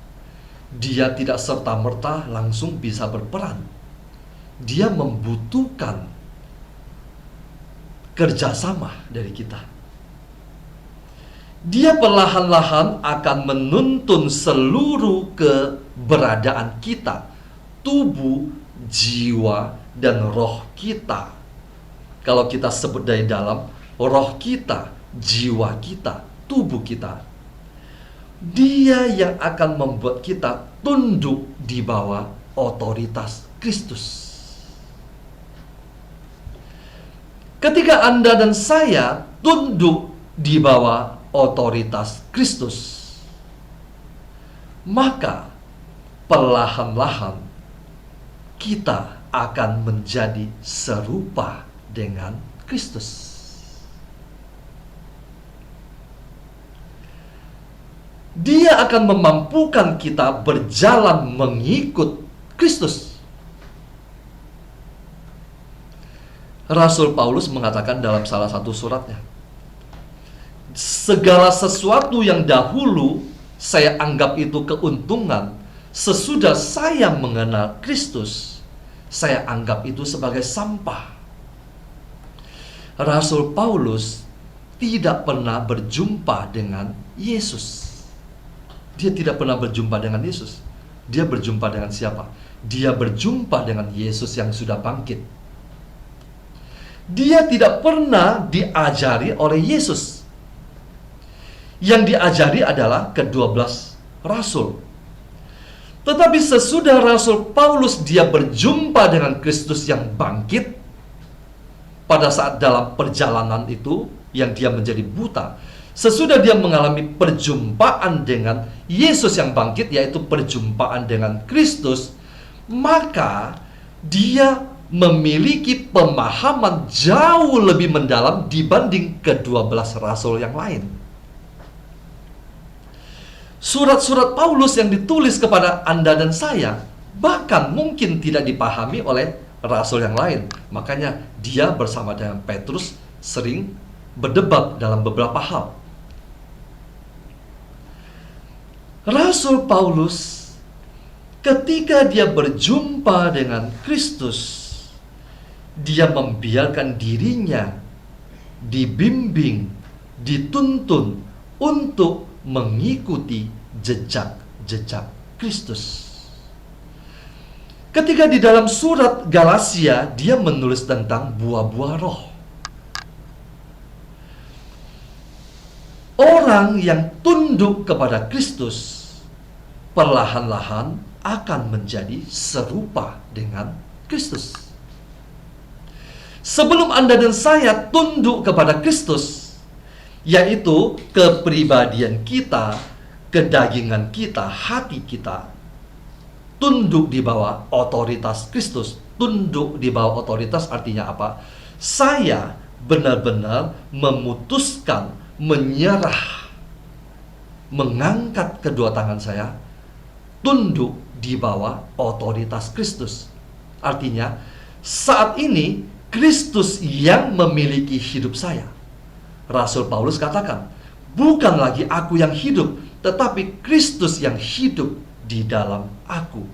Dia tidak serta-merta langsung bisa berperan. Dia membutuhkan kerjasama dari kita. Dia perlahan-lahan akan menuntun seluruh keberadaan kita, tubuh, jiwa, dan roh kita. Kalau kita sebut dari dalam, roh kita, jiwa kita, tubuh kita. Dia yang akan membuat kita tunduk di bawah otoritas Kristus. Ketika Anda dan saya tunduk di bawah otoritas Kristus, maka perlahan-lahan kita akan menjadi serupa dengan Kristus. Dia akan memampukan kita berjalan mengikut Kristus. Rasul Paulus mengatakan dalam salah satu suratnya, segala sesuatu yang dahulu saya anggap itu keuntungan, sesudah saya mengenal Kristus, saya anggap itu sebagai sampah. Rasul Paulus tidak pernah berjumpa dengan Yesus. Dia tidak pernah berjumpa dengan Yesus. Dia berjumpa dengan siapa? Dia berjumpa dengan Yesus yang sudah bangkit. Dia tidak pernah diajari oleh Yesus. Yang diajari adalah ke-12 Rasul. Tetapi sesudah Rasul Paulus dia berjumpa dengan Kristus yang bangkit, pada saat dalam perjalanan itu yang dia menjadi buta, sesudah dia mengalami perjumpaan dengan Yesus yang bangkit, yaitu perjumpaan dengan Kristus, maka dia memiliki pemahaman jauh lebih mendalam dibanding ke-12 rasul yang lain. Surat-surat Paulus yang ditulis kepada Anda dan saya bahkan mungkin tidak dipahami oleh rasul yang lain. Makanya dia bersama dengan Petrus sering berdebat dalam beberapa hal. Rasul Paulus ketika dia berjumpa dengan Kristus, dia membiarkan dirinya dibimbing, dituntun untuk mengikuti jejak-jejak Kristus. Ketika di dalam surat Galatia, dia menulis tentang buah-buah roh. Orang yang tunduk kepada Kristus perlahan-lahan akan menjadi serupa dengan Kristus. Sebelum Anda dan saya tunduk kepada Kristus, yaitu kepribadian kita, kedagingan kita, hati kita, tunduk di bawah otoritas Kristus. Tunduk di bawah otoritas artinya apa? Saya benar-benar memutuskan, menyerah, mengangkat kedua tangan saya, tunduk di bawah otoritas Kristus. Artinya, saat ini Kristus yang memiliki hidup saya. Rasul Paulus katakan, bukan lagi aku yang hidup, tetapi Kristus yang hidup di dalam aku.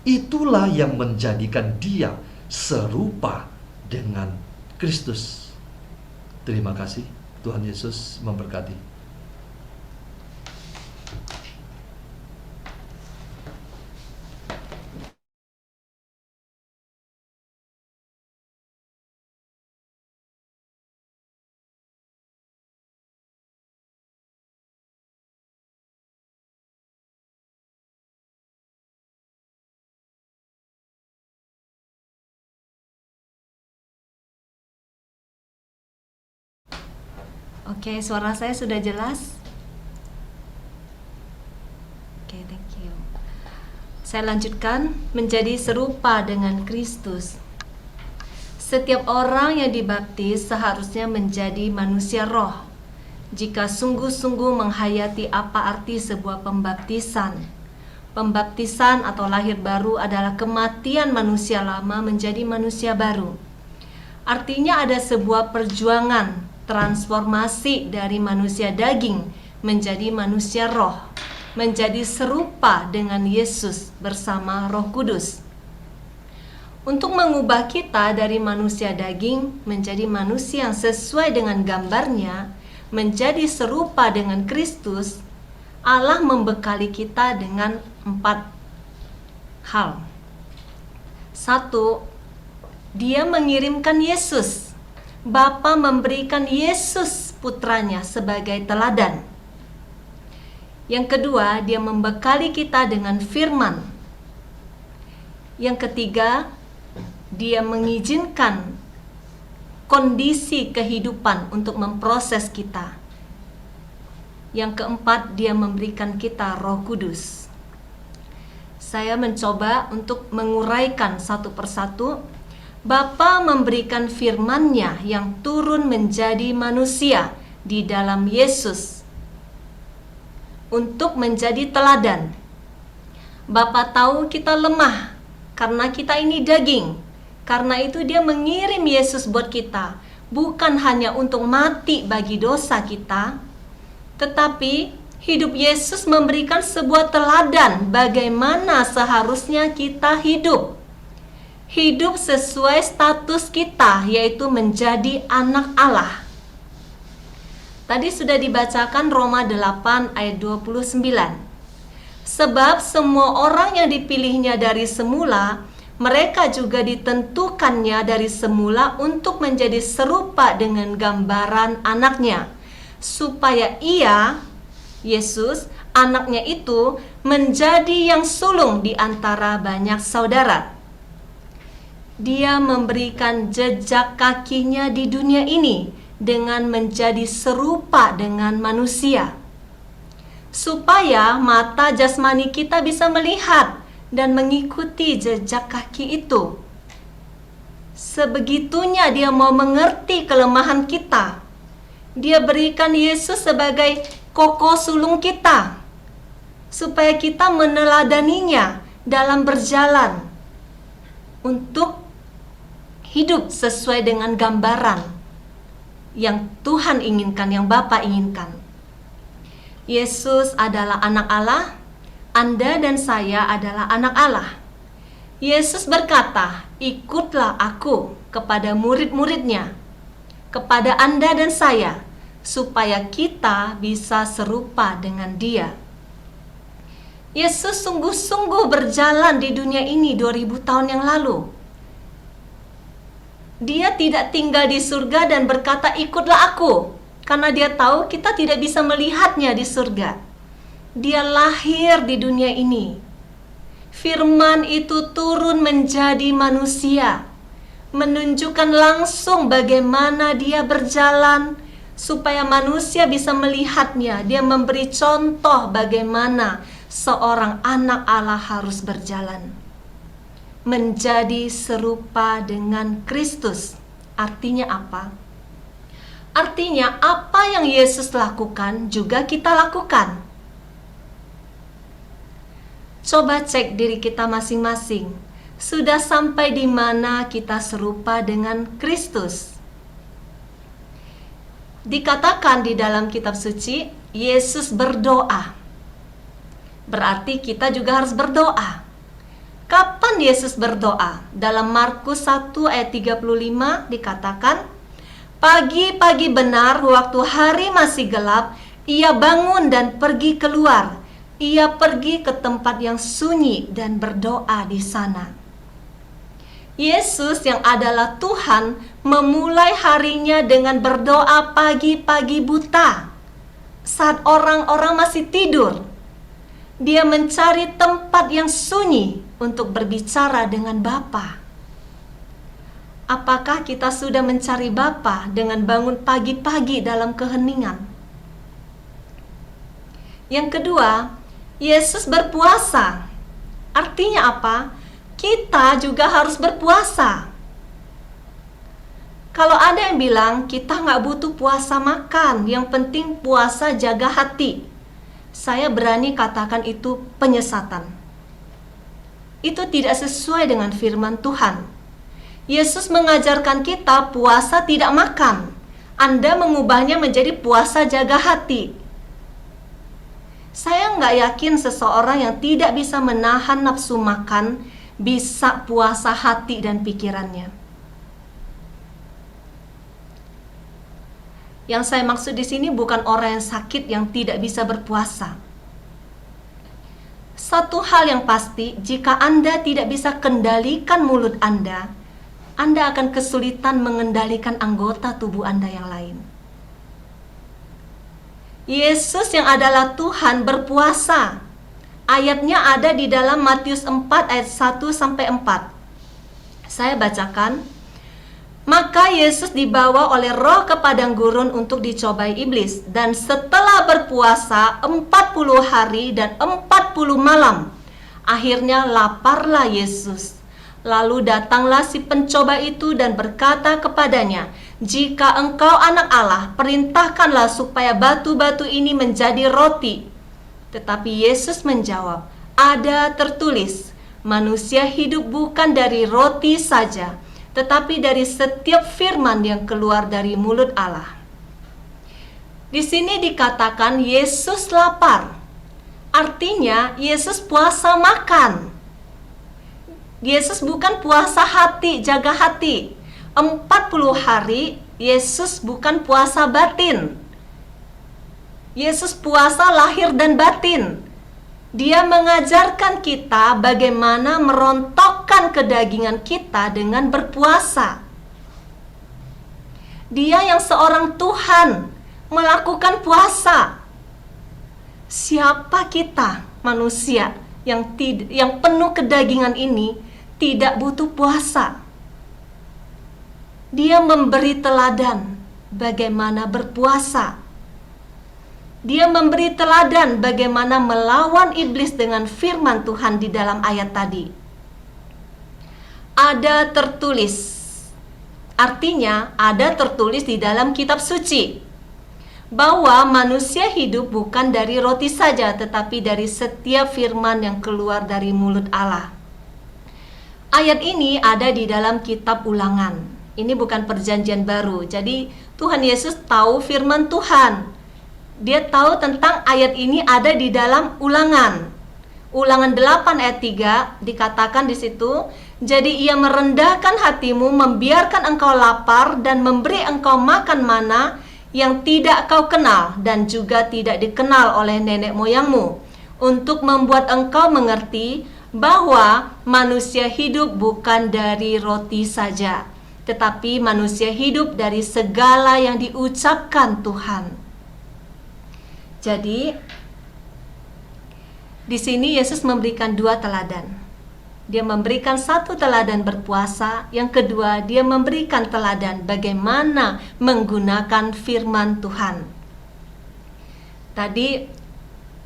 Itulah yang menjadikan dia serupa dengan Kristus. Terima kasih. Tuhan Yesus memberkati. Oke, suara saya sudah jelas? Oke, thank you. Saya lanjutkan, menjadi serupa dengan Kristus. Setiap orang yang dibaptis seharusnya menjadi manusia roh. Jika sungguh-sungguh menghayati apa arti sebuah pembaptisan. Pembaptisan atau lahir baru adalah kematian manusia lama menjadi manusia baru. Artinya ada sebuah perjuangan transformasi dari manusia daging menjadi manusia roh, menjadi serupa dengan Yesus bersama Roh Kudus. Untuk mengubah kita dari manusia daging menjadi manusia yang sesuai dengan gambarnya, menjadi serupa dengan Kristus, Allah membekali kita dengan 4 hal. 1. Dia mengirimkan Yesus. Bapa memberikan Yesus putranya sebagai teladan. Yang kedua, dia membekali kita dengan firman. Yang ketiga, dia mengizinkan kondisi kehidupan untuk memproses kita. Yang keempat, dia memberikan kita Roh Kudus. Saya mencoba untuk menguraikan satu persatu. Bapa memberikan firman-Nya yang turun menjadi manusia di dalam Yesus untuk menjadi teladan. Bapa tahu kita lemah karena kita ini daging. Karena itu dia mengirim Yesus buat kita, bukan hanya untuk mati bagi dosa kita, tetapi hidup Yesus memberikan sebuah teladan bagaimana seharusnya kita hidup. Hidup sesuai status kita, yaitu menjadi anak Allah. Tadi sudah dibacakan Roma 8 ayat 29. Sebab semua orang yang dipilihnya dari semula, mereka juga ditentukannya dari semula untuk menjadi serupa dengan gambaran anaknya, supaya ia, Yesus, anaknya itu, menjadi yang sulung di antara banyak saudara. Dia memberikan jejak kakinya di dunia ini dengan menjadi serupa dengan manusia, supaya mata jasmani kita bisa melihat dan mengikuti jejak kaki itu. Sebegitunya dia mau mengerti kelemahan kita. Dia berikan Yesus sebagai koko sulung kita, supaya kita meneladaninya dalam berjalan untuk hidup sesuai dengan gambaran yang Tuhan inginkan, yang Bapa inginkan. Yesus adalah anak Allah, Anda dan saya adalah anak Allah. Yesus berkata, "Ikutlah aku," kepada murid-muridnya, kepada Anda dan saya, supaya kita bisa serupa dengan Dia. Yesus sungguh-sungguh berjalan di dunia ini 2000 tahun yang lalu. Dia tidak tinggal di surga dan berkata, "Ikutlah aku," karena dia tahu kita tidak bisa melihatnya di surga. Dia lahir di dunia ini. Firman itu turun menjadi manusia, menunjukkan langsung bagaimana dia berjalan, supaya manusia bisa melihatnya. Dia memberi contoh bagaimana seorang anak Allah harus berjalan. Menjadi serupa dengan Kristus. Artinya apa? Artinya apa yang Yesus lakukan juga kita lakukan. Coba cek diri kita masing-masing. Sudah sampai di mana kita serupa dengan Kristus? Dikatakan di dalam kitab suci, Yesus berdoa. Berarti kita juga harus berdoa. Kapan Yesus berdoa? Dalam Markus 1 ayat 35 dikatakan, "Pagi-pagi benar waktu hari masih gelap, ia bangun dan pergi keluar. Ia pergi ke tempat yang sunyi dan berdoa di sana." Yesus yang adalah Tuhan memulai harinya dengan berdoa pagi-pagi buta. Saat orang-orang masih tidur, dia mencari tempat yang sunyi untuk berbicara dengan Bapa. Apakah kita sudah mencari Bapa dengan bangun pagi-pagi dalam keheningan? Yang kedua, Yesus berpuasa. Artinya apa? Kita juga harus berpuasa. Kalau ada yang bilang kita nggak butuh puasa makan, yang penting puasa jaga hati, saya berani katakan itu penyesatan. Itu tidak sesuai dengan firman Tuhan. Yesus mengajarkan kita puasa tidak makan. Anda mengubahnya menjadi puasa jaga hati. Saya nggak yakin seseorang yang tidak bisa menahan nafsu makan bisa puasa hati dan pikirannya. Yang saya maksud di sini bukan orang yang sakit yang tidak bisa berpuasa. Satu hal yang pasti, jika Anda tidak bisa kendalikan mulut Anda akan kesulitan mengendalikan anggota tubuh Anda yang lain. Yesus yang adalah Tuhan berpuasa. Ayatnya ada di dalam Matius 4 ayat 1-4. Saya bacakan. "Maka Yesus dibawa oleh Roh ke padang gurun untuk dicobai iblis, dan setelah berpuasa 40 hari dan 40 malam, akhirnya laparlah Yesus. Lalu datanglah si pencoba itu dan berkata kepadanya, 'Jika engkau anak Allah, perintahkanlah supaya batu-batu ini menjadi roti.' Tetapi Yesus menjawab, 'Ada tertulis, manusia hidup bukan dari roti saja, tetapi dari setiap firman yang keluar dari mulut Allah.'" Di sini dikatakan Yesus lapar. Artinya Yesus puasa makan. Yesus bukan puasa hati, jaga hati. 40 hari Yesus bukan puasa batin. Yesus puasa lahir dan batin. Dia mengajarkan kita bagaimana merontokkan kedagingan kita dengan berpuasa. Dia yang seorang Tuhan melakukan puasa. Siapa kita manusia yang penuh kedagingan ini tidak butuh puasa? Dia memberi teladan bagaimana berpuasa. Dia memberi teladan bagaimana melawan iblis dengan firman Tuhan di dalam ayat tadi. Ada tertulis. Artinya ada tertulis di dalam kitab suci bahwa manusia hidup bukan dari roti saja, tetapi dari setiap firman yang keluar dari mulut Allah. Ayat ini ada di dalam kitab Ulangan. Ini bukan perjanjian baru. Jadi Tuhan Yesus tahu firman Tuhan. Dia tahu tentang ayat ini ada di dalam Ulangan. Ulangan 8 ayat 3 dikatakan di situ, jadi ia merendahkan hatimu, membiarkan engkau lapar dan memberi engkau makan mana yang tidak kau kenal dan juga tidak dikenal oleh nenek moyangmu, untuk membuat engkau mengerti bahwa manusia hidup bukan dari roti saja, tetapi manusia hidup dari segala yang diucapkan Tuhan. Jadi di sini Yesus memberikan 2 teladan. Dia memberikan 1 teladan berpuasa, yang kedua dia memberikan teladan bagaimana menggunakan firman Tuhan. Tadi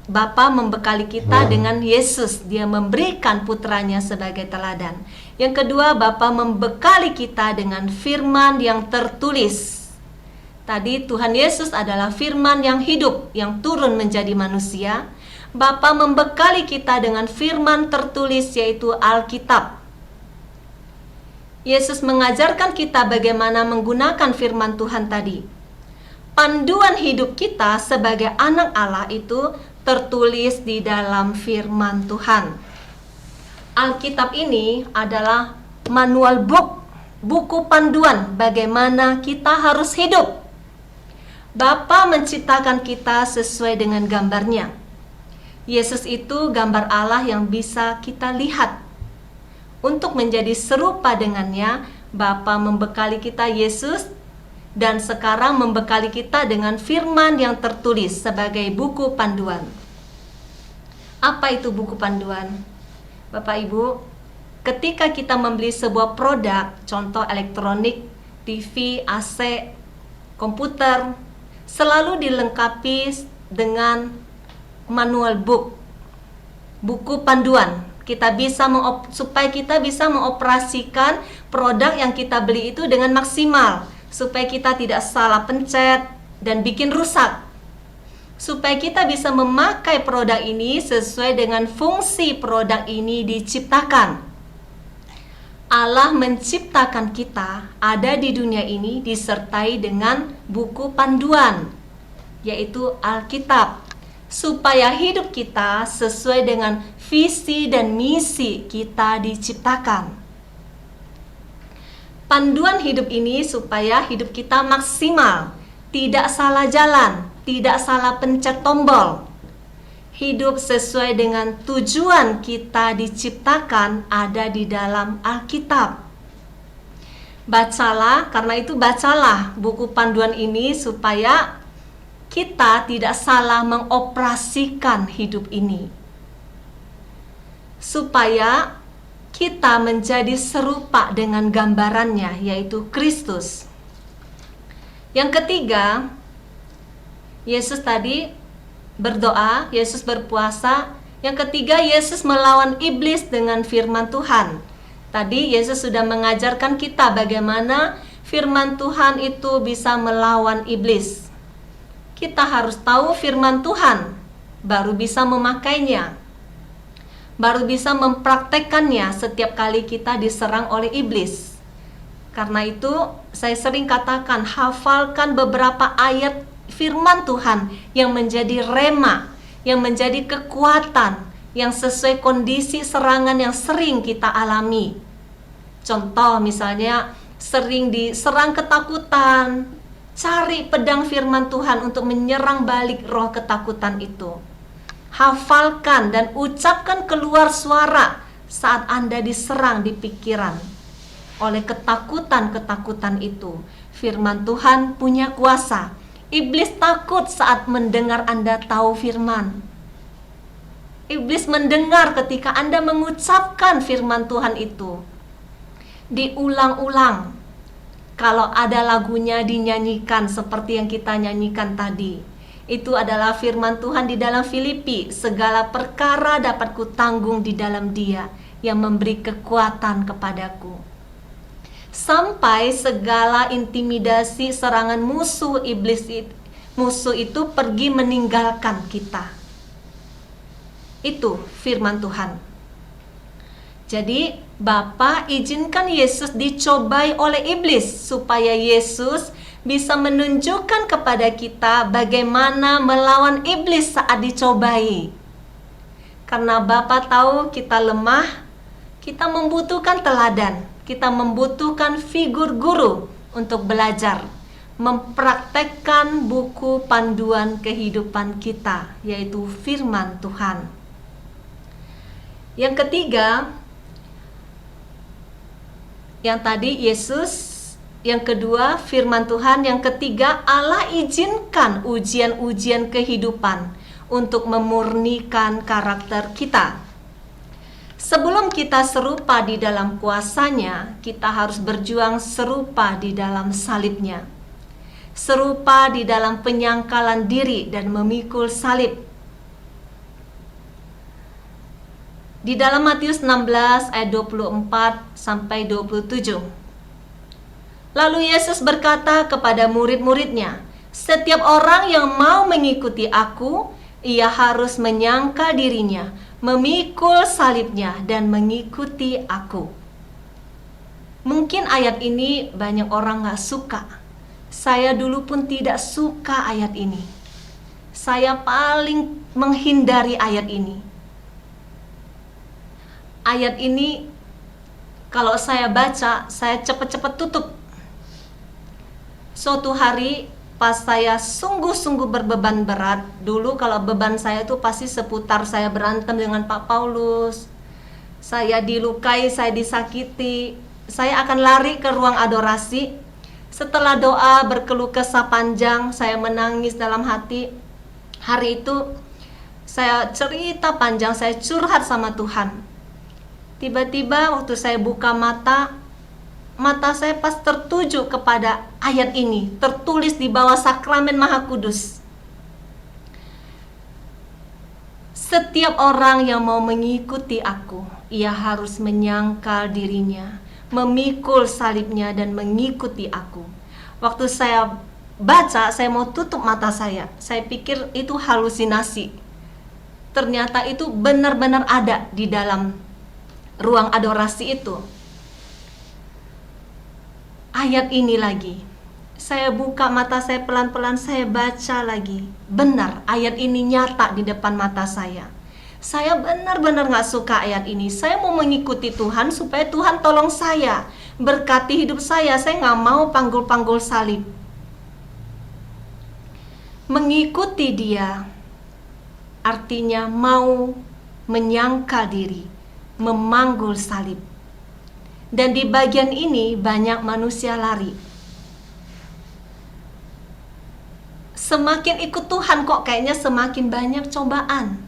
Bapa membekali kita dengan Yesus, dia memberikan putranya sebagai teladan. Yang kedua, Bapa membekali kita dengan firman yang tertulis. Tadi Tuhan Yesus adalah firman yang hidup, yang turun menjadi manusia. Bapa membekali kita dengan firman tertulis, yaitu Alkitab. Yesus mengajarkan kita bagaimana menggunakan firman Tuhan tadi. Panduan hidup kita sebagai anak Allah itu tertulis di dalam firman Tuhan. Alkitab ini adalah manual book, buku panduan bagaimana kita harus hidup. Bapa menciptakan kita sesuai dengan gambarnya. Yesus itu gambar Allah yang bisa kita lihat. Untuk menjadi serupa dengannya, Bapa membekali kita Yesus, dan sekarang membekali kita dengan firman yang tertulis sebagai buku panduan. Apa itu buku panduan? Bapak Ibu, ketika kita membeli sebuah produk, contoh elektronik, TV, AC, komputer, selalu dilengkapi dengan manual book, buku panduan. Supaya kita bisa mengoperasikan produk yang kita beli itu dengan maksimal, supaya kita tidak salah pencet dan bikin rusak, supaya kita bisa memakai produk ini sesuai dengan fungsi produk ini diciptakan. Allah menciptakan kita ada di dunia ini disertai dengan buku panduan, yaitu Alkitab, supaya hidup kita sesuai dengan visi dan misi kita diciptakan. Panduan hidup ini supaya hidup kita maksimal, tidak salah jalan, tidak salah pencet tombol. Hidup sesuai dengan tujuan kita diciptakan ada di dalam Alkitab. Bacalah, karena itu bacalah buku panduan ini supaya kita tidak salah mengoperasikan hidup ini, supaya kita menjadi serupa dengan gambarannya, yaitu Kristus. Yang ketiga, Yesus tadi berdoa, Yesus berpuasa. Yang ketiga, Yesus melawan iblis dengan firman Tuhan. Tadi Yesus sudah mengajarkan kita bagaimana firman Tuhan itu bisa melawan iblis. Kita harus tahu firman Tuhan, baru bisa memakainya, baru bisa mempraktekkannya setiap kali kita diserang oleh iblis. Karena itu, saya sering katakan, hafalkan beberapa ayat firman Tuhan yang menjadi rema, yang menjadi kekuatan, yang sesuai kondisi serangan yang sering kita alami. Contoh misalnya, sering diserang ketakutan, cari pedang firman Tuhan untuk menyerang balik roh ketakutan itu. Hafalkan dan ucapkan keluar suara saat Anda diserang di pikiran oleh ketakutan-ketakutan itu. Firman Tuhan punya kuasa. Iblis takut saat mendengar Anda tahu firman. Iblis mendengar ketika Anda mengucapkan firman Tuhan itu. Diulang-ulang. Kalau ada lagunya dinyanyikan seperti yang kita nyanyikan tadi. Itu adalah firman Tuhan di dalam Filipi. Segala perkara dapat kutanggung di dalam Dia yang memberi kekuatan kepadaku. Sampai segala intimidasi serangan musuh itu pergi meninggalkan kita. Itu firman Tuhan. Jadi Bapa izinkan Yesus dicobai oleh iblis supaya Yesus bisa menunjukkan kepada kita bagaimana melawan iblis saat dicobai. Karena Bapa tahu kita lemah, kita membutuhkan teladan, kita membutuhkan figur guru untuk belajar, mempraktekkan buku panduan kehidupan kita, yaitu firman Tuhan. Yang ketiga, yang tadi Yesus, yang kedua firman Tuhan, yang ketiga Allah izinkan ujian-ujian kehidupan untuk memurnikan karakter kita. Sebelum kita serupa di dalam kuasanya, kita harus berjuang serupa di dalam salibnya. Serupa di dalam penyangkalan diri dan memikul salib. Di dalam Matius 16 ayat 24 sampai 27. Lalu Yesus berkata kepada murid-muridnya, "Setiap orang yang mau mengikuti aku, ia harus menyangkal dirinya, memikul salibnya dan mengikuti aku." Mungkin ayat ini banyak orang gak suka. Saya dulu pun tidak suka ayat ini. Saya paling menghindari ayat ini. Ayat ini kalau saya baca, saya cepat-cepat tutup. Suatu hari pas saya sungguh-sungguh berbeban berat, dulu kalau beban saya itu pasti seputar saya berantem dengan Pak Paulus, saya dilukai, saya disakiti, saya akan lari ke ruang adorasi. Setelah doa berkeluh kesah panjang, saya menangis dalam hati. Hari itu saya cerita panjang, saya curhat sama Tuhan. Tiba-tiba waktu saya buka mata saya pas tertuju kepada ayat ini, tertulis di bawah sakramen Maha Kudus. Setiap orang yang mau mengikuti aku, ia harus menyangkal dirinya, memikul salibnya dan mengikuti aku. Waktu saya baca, saya mau tutup mata saya pikir itu halusinasi. Ternyata itu benar-benar ada di dalam ruang adorasi itu. Ayat ini lagi, saya buka mata saya pelan-pelan, saya baca lagi. Benar, ayat ini nyata di depan mata saya. Saya benar-benar gak suka ayat ini. Saya mau mengikuti Tuhan supaya Tuhan tolong saya, berkati hidup saya gak mau panggul-panggul salib. Mengikuti Dia artinya mau menyangkal diri, memanggul salib. Dan di bagian ini banyak manusia lari. Semakin ikut Tuhan kok kayaknya semakin banyak cobaan.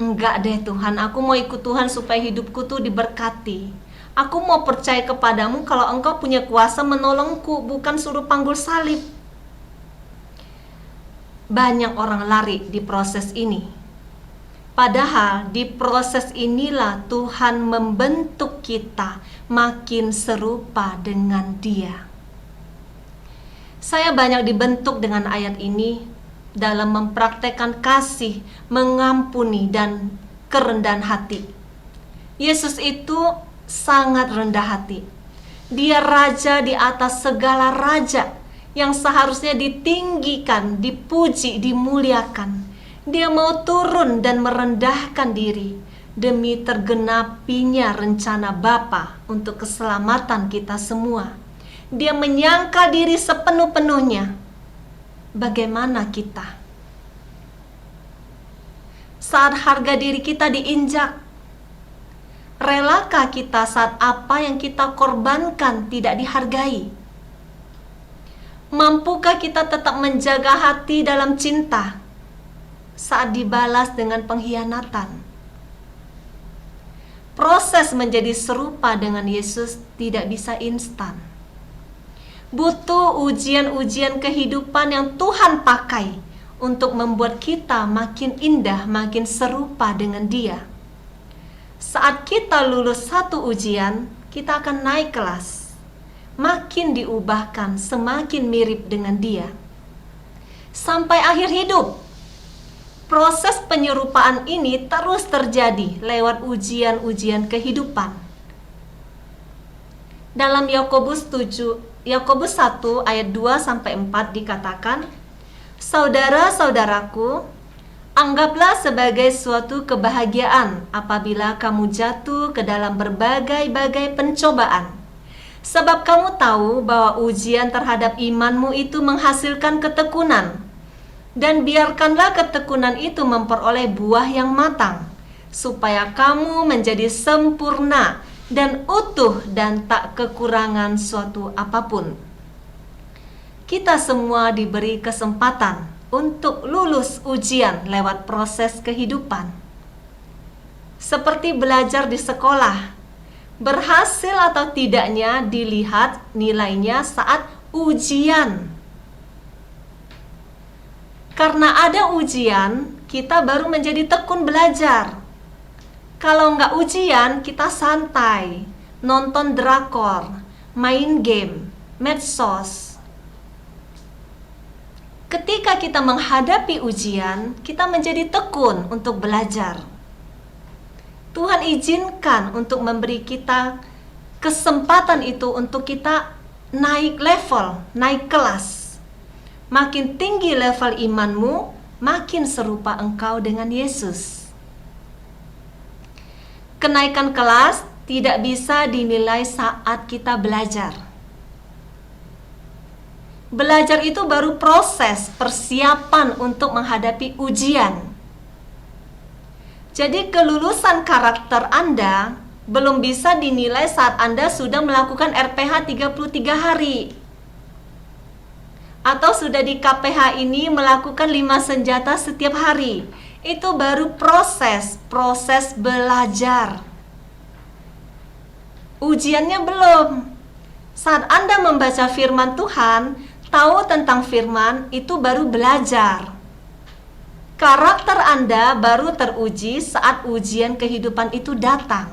Enggak deh Tuhan, aku mau ikut Tuhan supaya hidupku tuh diberkati. Aku mau percaya kepadamu kalau Engkau punya kuasa menolongku, bukan suruh panggul salib. Banyak orang lari di proses ini. Padahal di proses inilah Tuhan membentuk kita makin serupa dengan Dia. Saya banyak dibentuk dengan ayat ini dalam mempraktekkan kasih, mengampuni, dan kerendahan hati. Yesus itu sangat rendah hati. Dia raja di atas segala raja yang seharusnya ditinggikan, dipuji, dimuliakan. Dia mau turun dan merendahkan diri demi tergenapinya rencana Bapa untuk keselamatan kita semua. Dia menyangkal diri sepenuh-penuhnya. Bagaimana kita? Saat harga diri kita diinjak, relakah kita saat apa yang kita korbankan tidak dihargai? Mampukah kita tetap menjaga hati dalam cinta saat dibalas dengan pengkhianatan? Proses menjadi serupa dengan Yesus tidak bisa instan. Butuh ujian-ujian kehidupan yang Tuhan pakai untuk membuat kita makin indah, makin serupa dengan Dia. Saat kita lulus satu ujian, kita akan naik kelas, makin diubahkan, semakin mirip dengan Dia. Sampai akhir hidup, proses penyerupaan ini terus terjadi lewat ujian-ujian kehidupan. Dalam Yakobus 1 ayat 2-4 dikatakan, "Saudara-saudaraku, Anggaplah sebagai suatu kebahagiaan apabila kamu jatuh ke dalam berbagai-bagai pencobaan. Sebab kamu tahu bahwa ujian terhadap imanmu itu menghasilkan ketekunan. Dan biarkanlah ketekunan itu memperoleh buah yang matang, supaya kamu menjadi sempurna dan utuh dan tak kekurangan suatu apapun. Kita semua diberi kesempatan untuk lulus ujian lewat proses kehidupan. Seperti belajar di sekolah, berhasil atau tidaknya dilihat nilainya saat ujian. Karena ada ujian, kita baru menjadi tekun belajar. Kalau nggak ujian, kita santai, nonton drakor, main game, medsos. Ketika kita menghadapi ujian, kita menjadi tekun untuk belajar. Tuhan izinkan untuk memberi kita kesempatan itu untuk kita naik level, naik kelas. Makin tinggi level imanmu, makin serupa engkau dengan Yesus. Kenaikan kelas tidak bisa dinilai saat kita belajar. Belajar itu baru proses persiapan untuk menghadapi ujian. Jadi kelulusan karakter Anda belum bisa dinilai saat Anda sudah melakukan RPH 33 hari. Atau sudah di KPH ini melakukan 5 senjata setiap hari. Itu baru proses belajar. Ujiannya belum. Saat Anda membaca firman Tuhan, tahu tentang firman, itu baru belajar. Karakter Anda baru teruji saat ujian kehidupan itu datang.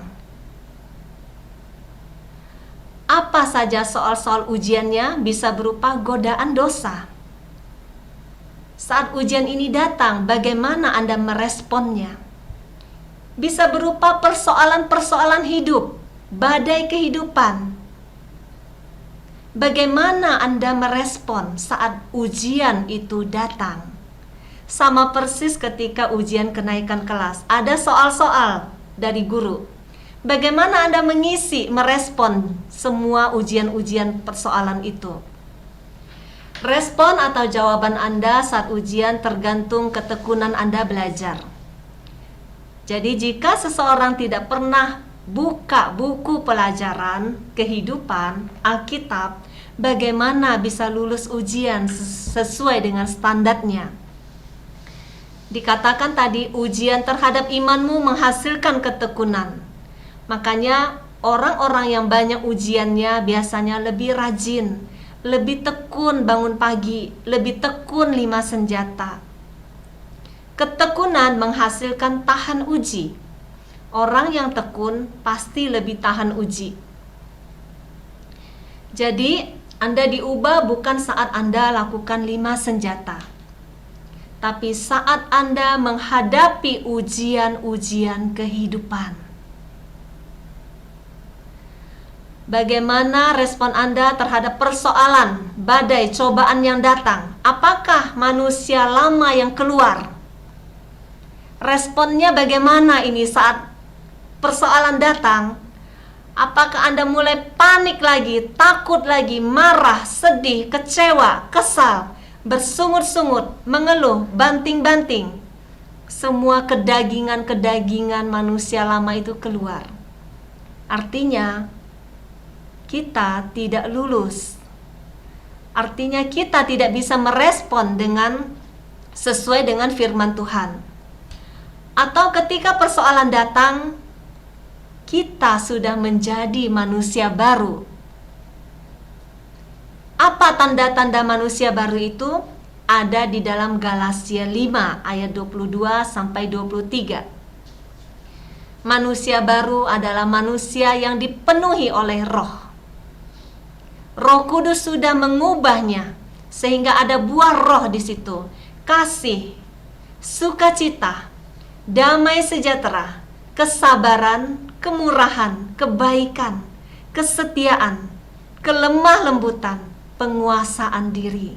Apa saja soal-soal ujiannya bisa berupa godaan dosa. Saat ujian ini datang, bagaimana Anda meresponnya? Bisa berupa persoalan-persoalan hidup, badai kehidupan. Bagaimana Anda merespon saat ujian itu datang? Sama persis ketika ujian kenaikan kelas, ada soal-soal dari guru. Bagaimana Anda merespon semua ujian-ujian persoalan itu? Respon atau jawaban Anda saat ujian tergantung ketekunan Anda belajar. Jadi jika seseorang tidak pernah buka buku pelajaran kehidupan, Alkitab, bagaimana bisa lulus ujian sesuai dengan standarnya? Dikatakan tadi, ujian terhadap imanmu menghasilkan ketekunan. Makanya orang-orang yang banyak ujiannya biasanya lebih rajin, lebih tekun bangun pagi, lebih tekun 5 senjata. Ketekunan menghasilkan tahan uji. Orang yang tekun pasti lebih tahan uji. Jadi, Anda diubah bukan saat Anda lakukan 5 senjata, tapi saat Anda menghadapi ujian-ujian kehidupan. Bagaimana respon Anda terhadap persoalan, badai, cobaan yang datang? Apakah manusia lama yang keluar? Responnya bagaimana ini saat persoalan datang? Apakah Anda mulai panik lagi, takut lagi, marah, sedih, kecewa, kesal, bersungut-sungut, mengeluh, banting-banting? Semua kedagingan-kedagingan manusia lama itu keluar. Artinya, kita tidak lulus. Artinya kita tidak bisa merespon sesuai dengan firman Tuhan. Atau ketika persoalan datang, kita sudah menjadi manusia baru. Apa tanda-tanda manusia baru itu? Ada di dalam Galatia 5 ayat 22 sampai 23. Manusia baru adalah manusia yang dipenuhi oleh Roh. Roh Kudus sudah mengubahnya sehingga ada buah roh di situ. Kasih, sukacita, damai sejahtera, kesabaran, kemurahan, kebaikan, kesetiaan, kelemah lembutan, penguasaan diri.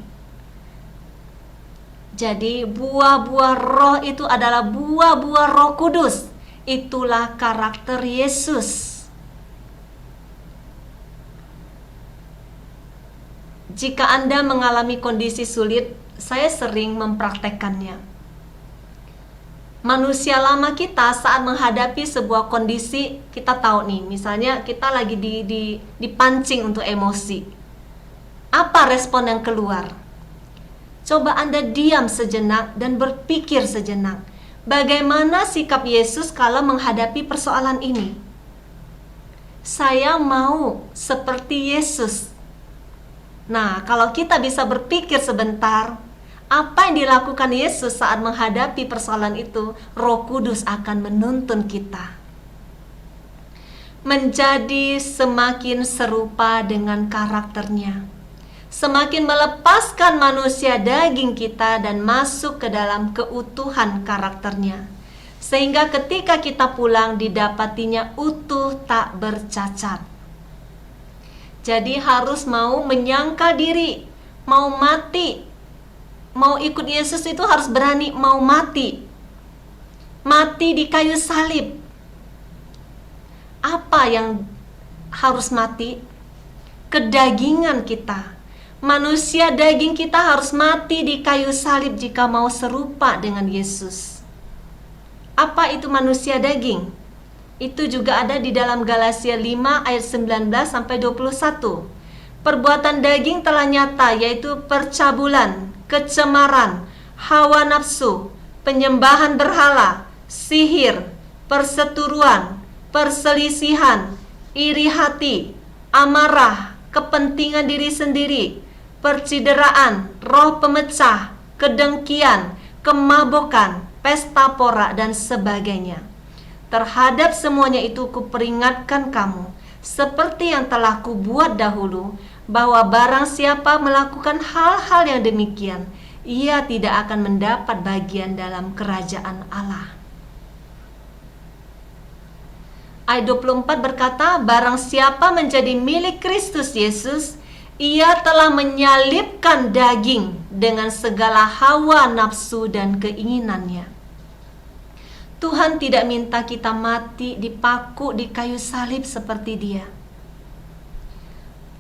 Jadi buah-buah roh itu adalah buah-buah Roh Kudus. Itulah karakter Yesus. Jika Anda mengalami kondisi sulit, saya sering mempraktekkannya. Manusia lama kita saat menghadapi sebuah kondisi, kita tahu nih, misalnya kita lagi dipancing untuk emosi. Apa respon yang keluar? Coba Anda diam sejenak dan berpikir sejenak. Bagaimana sikap Yesus kalau menghadapi persoalan ini? Saya mau seperti Yesus. Nah, kalau kita bisa berpikir sebentar, apa yang dilakukan Yesus saat menghadapi persoalan itu, Roh Kudus akan menuntun kita menjadi semakin serupa dengan karakternya, semakin melepaskan manusia daging kita dan masuk ke dalam keutuhan karakternya, sehingga ketika kita pulang didapatinya utuh tak bercacat. Jadi harus mau menyangkal diri, mau mati. Mau ikut Yesus itu harus berani mau mati. Mati di kayu salib. Apa yang harus mati? Kedagingan kita. Manusia daging kita harus mati di kayu salib jika mau serupa dengan Yesus. Apa itu manusia daging? Itu juga ada di dalam Galatia 5 ayat 19 sampai 21. Perbuatan daging telah nyata, yaitu percabulan, kecemaran, hawa nafsu, penyembahan berhala, sihir, perseteruan, perselisihan, iri hati, amarah, kepentingan diri sendiri, percideraan, roh pemecah, kedengkian, kemabukan, pesta pora, dan sebagainya. Terhadap semuanya itu kuperingatkan kamu, seperti yang telah kubuat dahulu, bahwa barang siapa melakukan hal-hal yang demikian, ia tidak akan mendapat bagian dalam kerajaan Allah. Ayat 24 berkata, barang siapa menjadi milik Kristus Yesus, ia telah menyalibkan daging dengan segala hawa nafsu dan keinginannya. Tuhan tidak minta kita mati dipaku di kayu salib seperti Dia.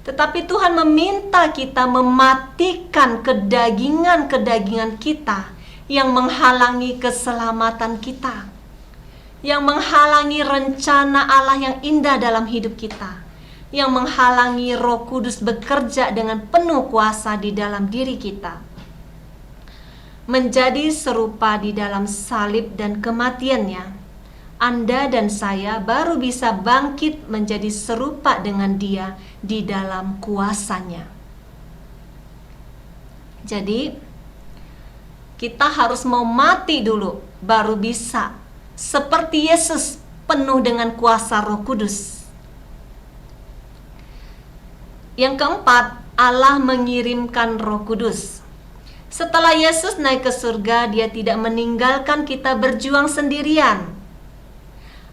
Tetapi Tuhan meminta kita mematikan kedagingan-kedagingan kita yang menghalangi keselamatan kita, yang menghalangi rencana Allah yang indah dalam hidup kita, yang menghalangi Roh Kudus bekerja dengan penuh kuasa di dalam diri kita. Menjadi serupa di dalam salib dan kematiannya, Anda dan saya baru bisa bangkit menjadi serupa dengan Dia di dalam kuasanya. Jadi, kita harus mau mati dulu, baru bisa seperti Yesus penuh dengan kuasa Roh Kudus. Yang keempat, Allah mengirimkan Roh Kudus. Setelah Yesus naik ke surga, Dia tidak meninggalkan kita berjuang sendirian.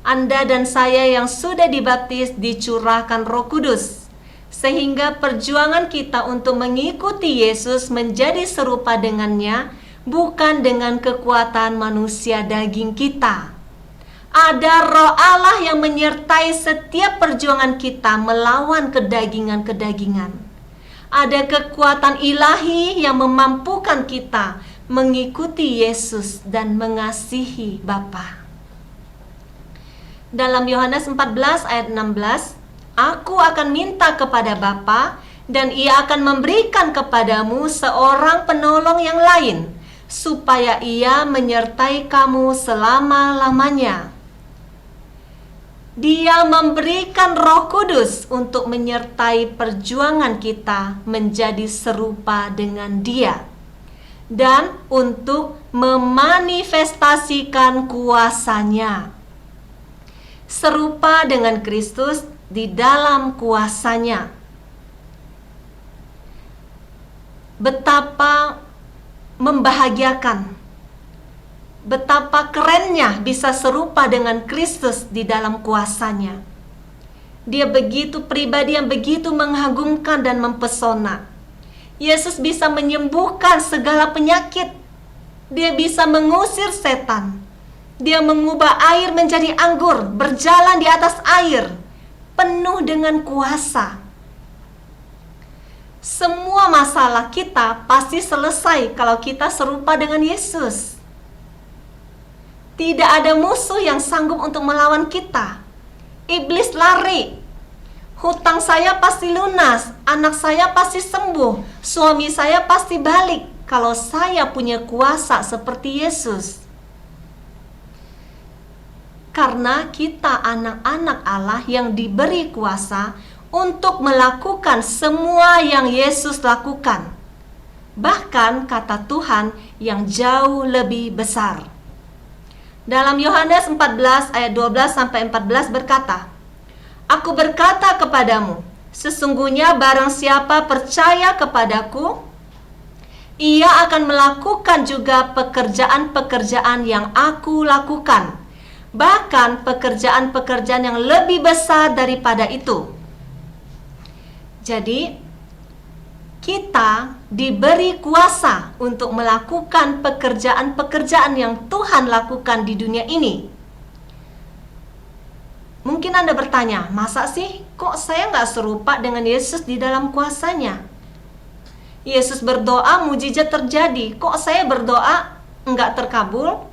Anda dan saya yang sudah dibaptis dicurahkan Roh Kudus, sehingga perjuangan kita untuk mengikuti Yesus menjadi serupa dengannya, bukan dengan kekuatan manusia daging kita. Ada Roh Allah yang menyertai setiap perjuangan kita melawan kedagingan-kedagingan. Ada kekuatan ilahi yang memampukan kita mengikuti Yesus dan mengasihi Bapa. Dalam Yohanes 14 ayat 16, Aku akan minta kepada Bapa dan Ia akan memberikan kepadamu seorang penolong yang lain, supaya Ia menyertai kamu selama-lamanya. Dia memberikan Roh Kudus untuk menyertai perjuangan kita menjadi serupa dengan Dia dan untuk memanifestasikan kuasanya. Serupa dengan Kristus di dalam kuasanya. Betapa membahagiakan, betapa kerennya bisa serupa dengan Kristus di dalam kuasanya. Dia begitu pribadi yang begitu mengagumkan dan mempesona. Yesus bisa menyembuhkan segala penyakit. Dia bisa mengusir setan. Dia mengubah air menjadi anggur, berjalan di atas air, penuh dengan kuasa. Semua masalah kita pasti selesai kalau kita serupa dengan Yesus. Tidak ada musuh yang sanggup untuk melawan kita. Iblis lari. Hutang saya pasti lunas, anak saya pasti sembuh, suami saya pasti balik kalau saya punya kuasa seperti Yesus. Karena kita anak-anak Allah yang diberi kuasa untuk melakukan semua yang Yesus lakukan. Bahkan kata Tuhan yang jauh lebih besar. Dalam Yohanes 14 ayat 12-14 berkata, Aku berkata kepadamu, sesungguhnya barang siapa percaya kepadaku, ia akan melakukan juga pekerjaan-pekerjaan yang aku lakukan. Bahkan pekerjaan-pekerjaan yang lebih besar daripada itu. Jadi, kita diberi kuasa untuk melakukan pekerjaan-pekerjaan yang Tuhan lakukan di dunia ini. Mungkin Anda bertanya, masa sih kok saya nggak serupa dengan Yesus di dalam kuasanya? Yesus berdoa, mujizat terjadi. Kok saya berdoa nggak terkabul?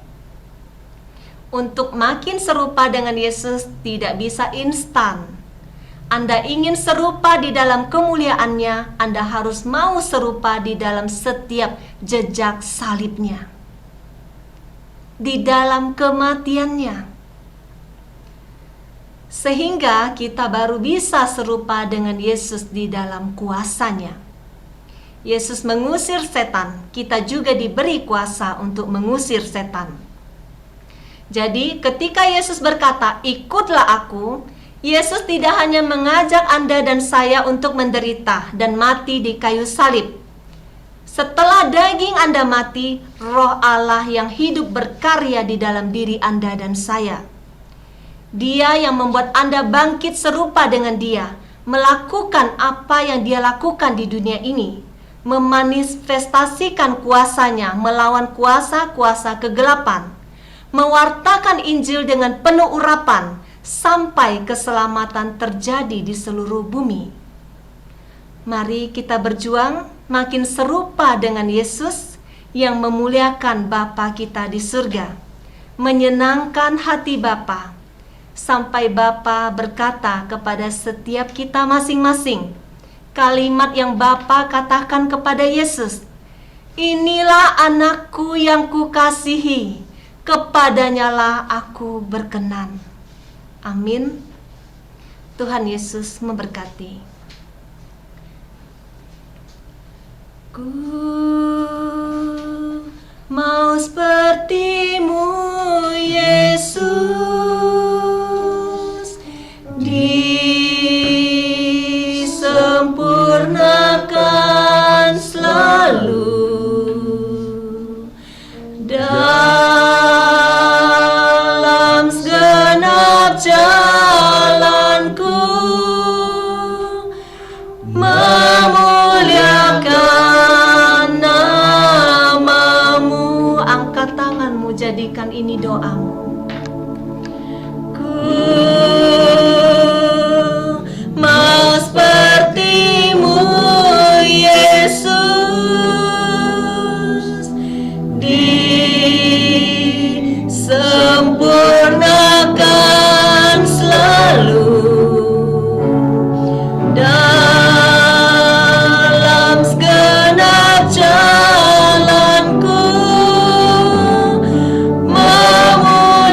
Untuk makin serupa dengan Yesus tidak bisa instan. Anda ingin serupa di dalam kemuliaannya, Anda harus mau serupa di dalam setiap jejak salibnya, di dalam kematiannya. Sehingga kita baru bisa serupa dengan Yesus di dalam kuasanya. Yesus mengusir setan, kita juga diberi kuasa untuk mengusir setan. Jadi ketika Yesus berkata, ikutlah aku, Yesus tidak hanya mengajak Anda dan saya untuk menderita dan mati di kayu salib. Setelah daging Anda mati, Roh Allah yang hidup berkarya di dalam diri Anda dan saya. Dia yang membuat Anda bangkit serupa dengan Dia, melakukan apa yang Dia lakukan di dunia ini, memanifestasikan kuasanya melawan kuasa-kuasa kegelapan, mewartakan Injil dengan penuh urapan, sampai keselamatan terjadi di seluruh bumi. Mari kita berjuang makin serupa dengan Yesus yang memuliakan Bapa kita di surga, menyenangkan hati Bapa, sampai Bapa berkata kepada setiap kita masing-masing kalimat yang Bapa katakan kepada Yesus, inilah anakku yang kukasihi, kepadanyalah aku berkenan. Amin. Tuhan Yesus memberkati. Ku mau seperti-Mu, Yesus, disempurnakan selalu dalam segenap jalanku, memuliakan nama-Mu. Angkat tanganmu, jadikan ini doamu. Ku mau seperti-Mu, Yesus, disempurnakan selalu dalam segenap jalanku, memuliakan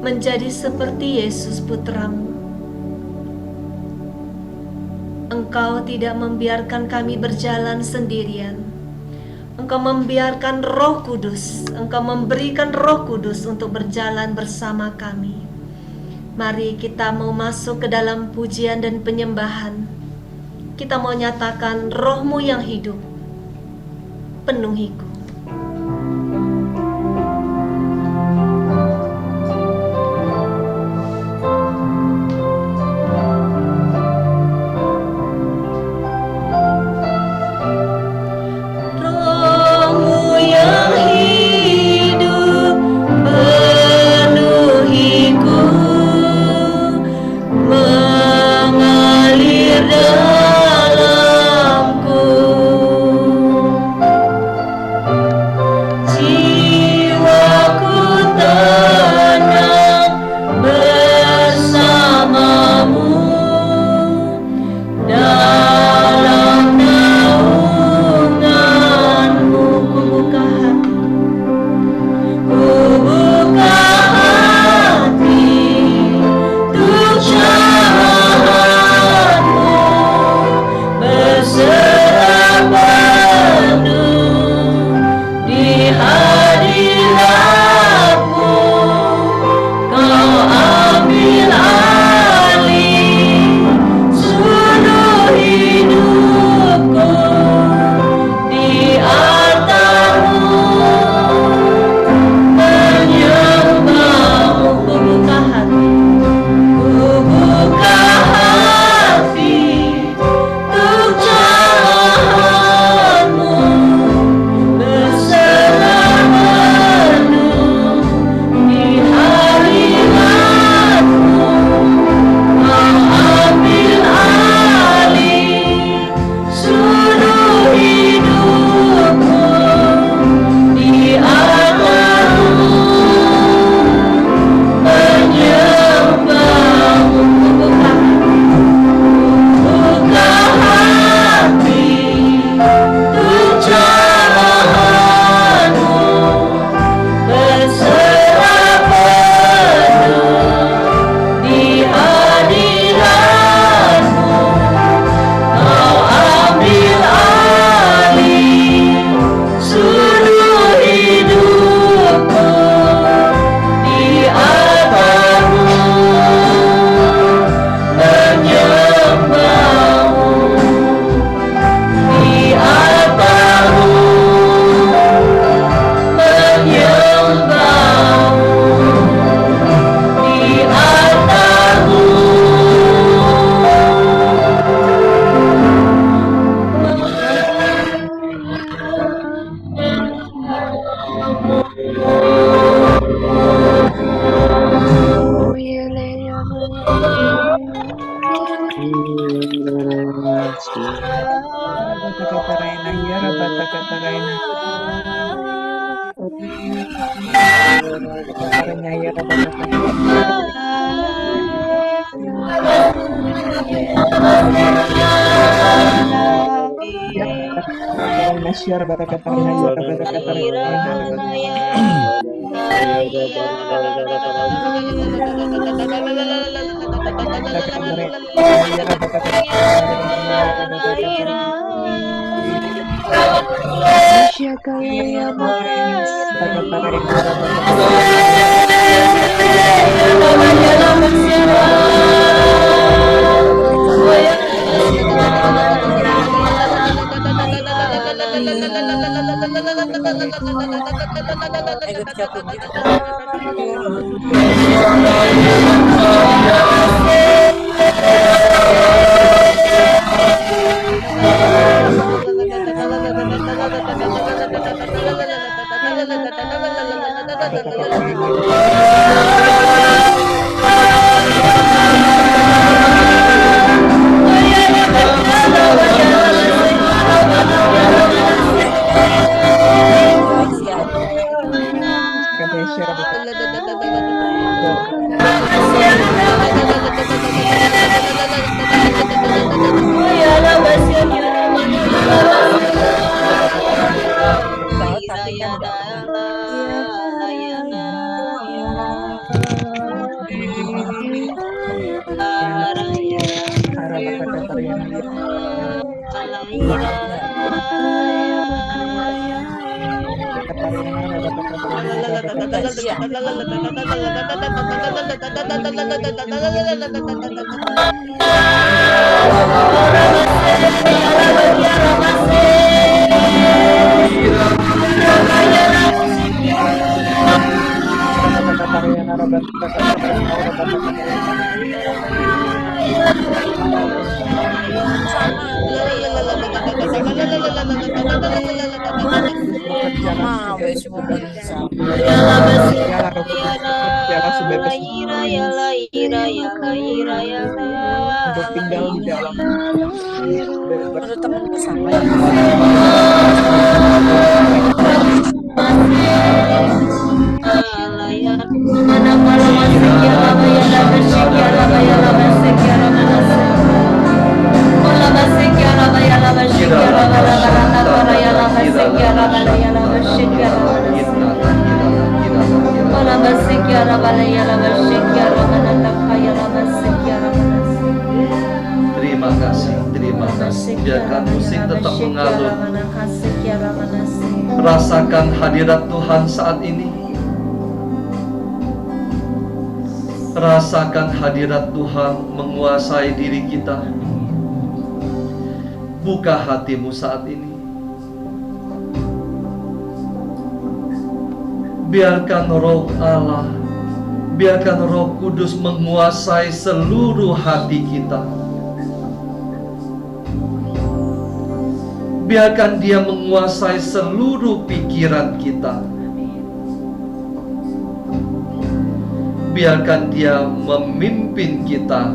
menjadi seperti Yesus putramu. Engkau tidak membiarkan kami berjalan sendirian. Engkau membiarkan Roh Kudus, Engkau memberikan Roh Kudus untuk berjalan bersama kami. Mari kita mau masuk ke dalam pujian dan penyembahan. Kita mau nyatakan Roh-Mu yang hidup, penuhiku. untuk tinggal di dalam temanku sama Terima kasih. Biarkan musik tetap mengalun. Rasakan hadirat Tuhan saat ini. Rasakan hadirat Tuhan menguasai diri kita. Buka hatimu saat ini. Biarkan Roh Allah, biarkan Roh Kudus menguasai seluruh hati kita. Biarkan Dia menguasai seluruh pikiran kita. Biarkan Dia memimpin kita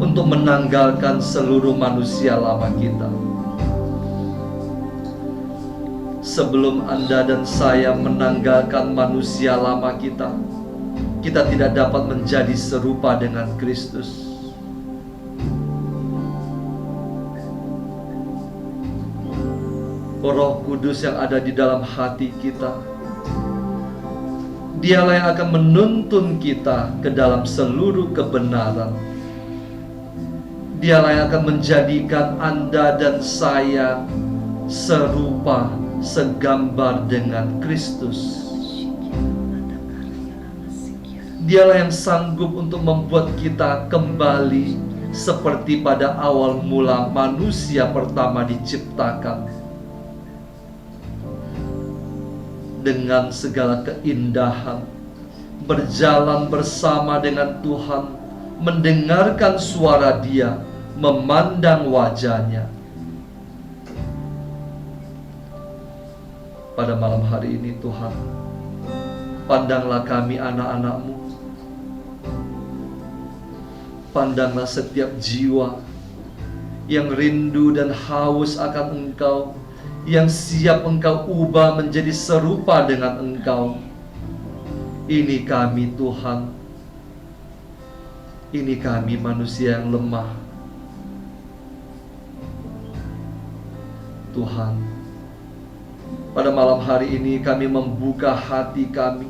untuk menanggalkan seluruh manusia lama kita. Sebelum Anda dan saya menanggalkan manusia lama kita, kita tidak dapat menjadi serupa dengan Kristus. Roh Kudus yang ada di dalam hati kita, Dialah yang akan menuntun kita ke dalam seluruh kebenaran. Dialah yang akan menjadikan Anda dan saya serupa, segambar dengan Kristus. Dialah yang sanggup untuk membuat kita kembali seperti pada awal mula manusia pertama diciptakan. Dengan segala keindahan, berjalan bersama dengan Tuhan, mendengarkan suara Dia, memandang wajah-Nya. Pada malam hari ini Tuhan, pandanglah kami anak-anak-Mu. Pandanglah setiap jiwa yang rindu dan haus akan Engkau, yang siap Engkau ubah menjadi serupa dengan Engkau. Ini kami Tuhan. Ini kami manusia yang lemah. Tuhan, pada malam hari ini kami membuka hati kami.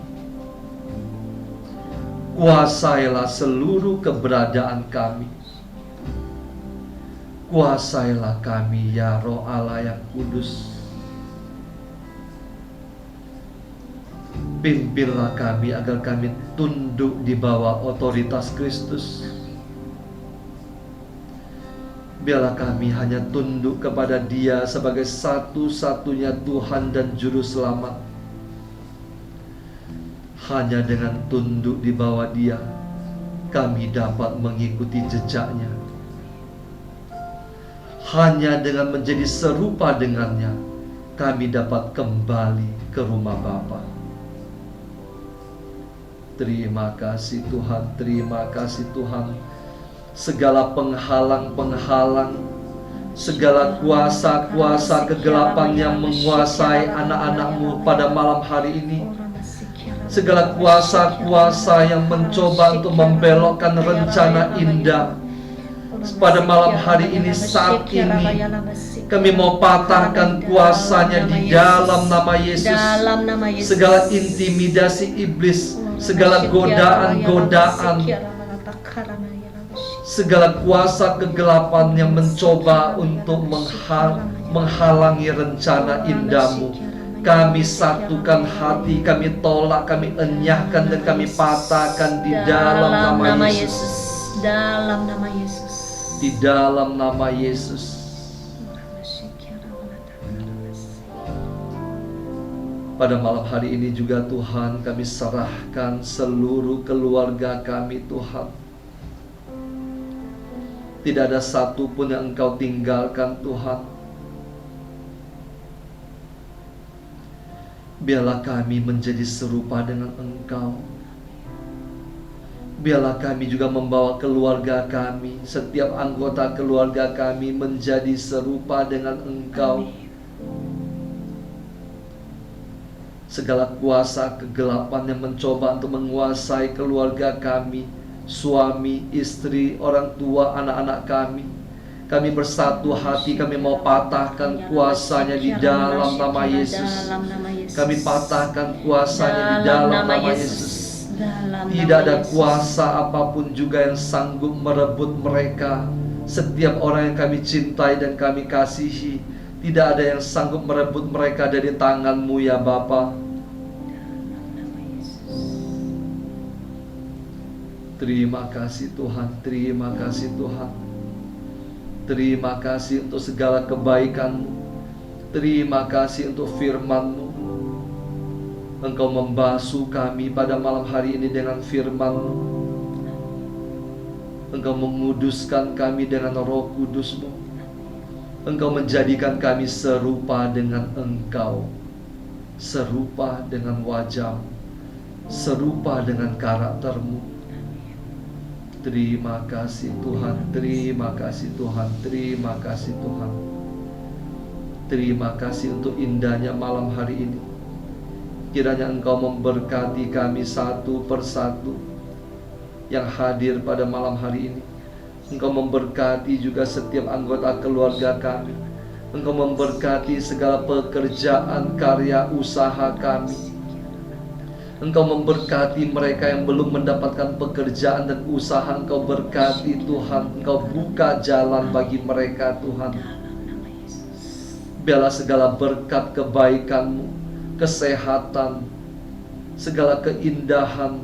Kuasailah seluruh keberadaan kami. Kuasailah kami ya Roh Allah yang kudus. Pimpinlah kami agar kami tunduk di bawah otoritas Kristus. Biarlah kami hanya tunduk kepada Dia sebagai satu-satunya Tuhan dan Juru Selamat. Hanya dengan tunduk di bawah Dia, kami dapat mengikuti jejak-Nya. Hanya dengan menjadi serupa dengannya, kami dapat kembali ke rumah Bapa. Terima kasih Tuhan, terima kasih Tuhan. Segala penghalang-penghalang, segala kuasa-kuasa kegelapan yang menguasai anak-anak-Mu pada malam hari ini, segala kuasa-kuasa yang mencoba untuk membelokkan rencana indah pada malam hari ini, saat ini kami mau patahkan kuasanya di dalam nama Yesus. Segala intimidasi iblis, segala godaan-godaan, segala kuasa kegelapan yang mencoba untuk menghalangi rencana indah-Mu, kami satukan hati, kami tolak, kami enyahkan, dan kami patahkan di dalam nama Yesus. Dalam nama Yesus. Di dalam nama Yesus. Pada malam hari ini juga Tuhan, kami serahkan seluruh keluarga kami, Tuhan. Tidak ada satu pun yang Engkau tinggalkan, Tuhan. Biarlah kami menjadi serupa dengan Engkau. Biarlah kami juga membawa keluarga kami, setiap anggota keluarga kami menjadi serupa dengan Engkau. Segala kuasa kegelapan yang mencoba untuk menguasai keluarga kami, suami, istri, orang tua, anak-anak kami bersatu hati, kami mau patahkan kuasanya di dalam nama Yesus. Kami patahkan kuasanya di dalam nama Yesus. Tidak ada kuasa apapun juga yang sanggup merebut mereka. Setiap orang yang kami cintai dan kami kasihi, tidak ada yang sanggup merebut mereka dari tangan-Mu ya Bapa. Terima kasih Tuhan, terima kasih Tuhan. Terima kasih untuk segala kebaikan-Mu. Terima kasih untuk firman-Mu. Engkau membasuh kami pada malam hari ini dengan firman-Mu. Engkau menguduskan kami dengan Roh Kudus-Mu. Engkau menjadikan kami serupa dengan Engkau, serupa dengan wajah-Mu, serupa dengan karakter-Mu. Terima kasih Tuhan, terima kasih Tuhan, terima kasih Tuhan. Terima kasih untuk indahnya malam hari ini. Kiranya Engkau memberkati kami satu persatu yang hadir pada malam hari ini. Engkau memberkati juga setiap anggota keluarga kami. Engkau memberkati segala pekerjaan, karya, usaha kami. Engkau memberkati mereka yang belum mendapatkan pekerjaan dan usaha. Engkau berkati Tuhan. Engkau buka jalan bagi mereka Tuhan. Biarlah segala berkat kebaikan-Mu, kesehatan, segala keindahan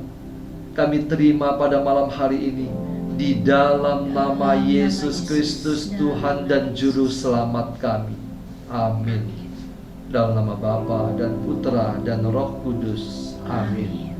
kami terima pada malam hari ini. Di dalam nama Yesus Kristus Tuhan dan Juru Selamat kami. Amin. Dalam nama Bapa dan Putra dan Roh Kudus. Amin.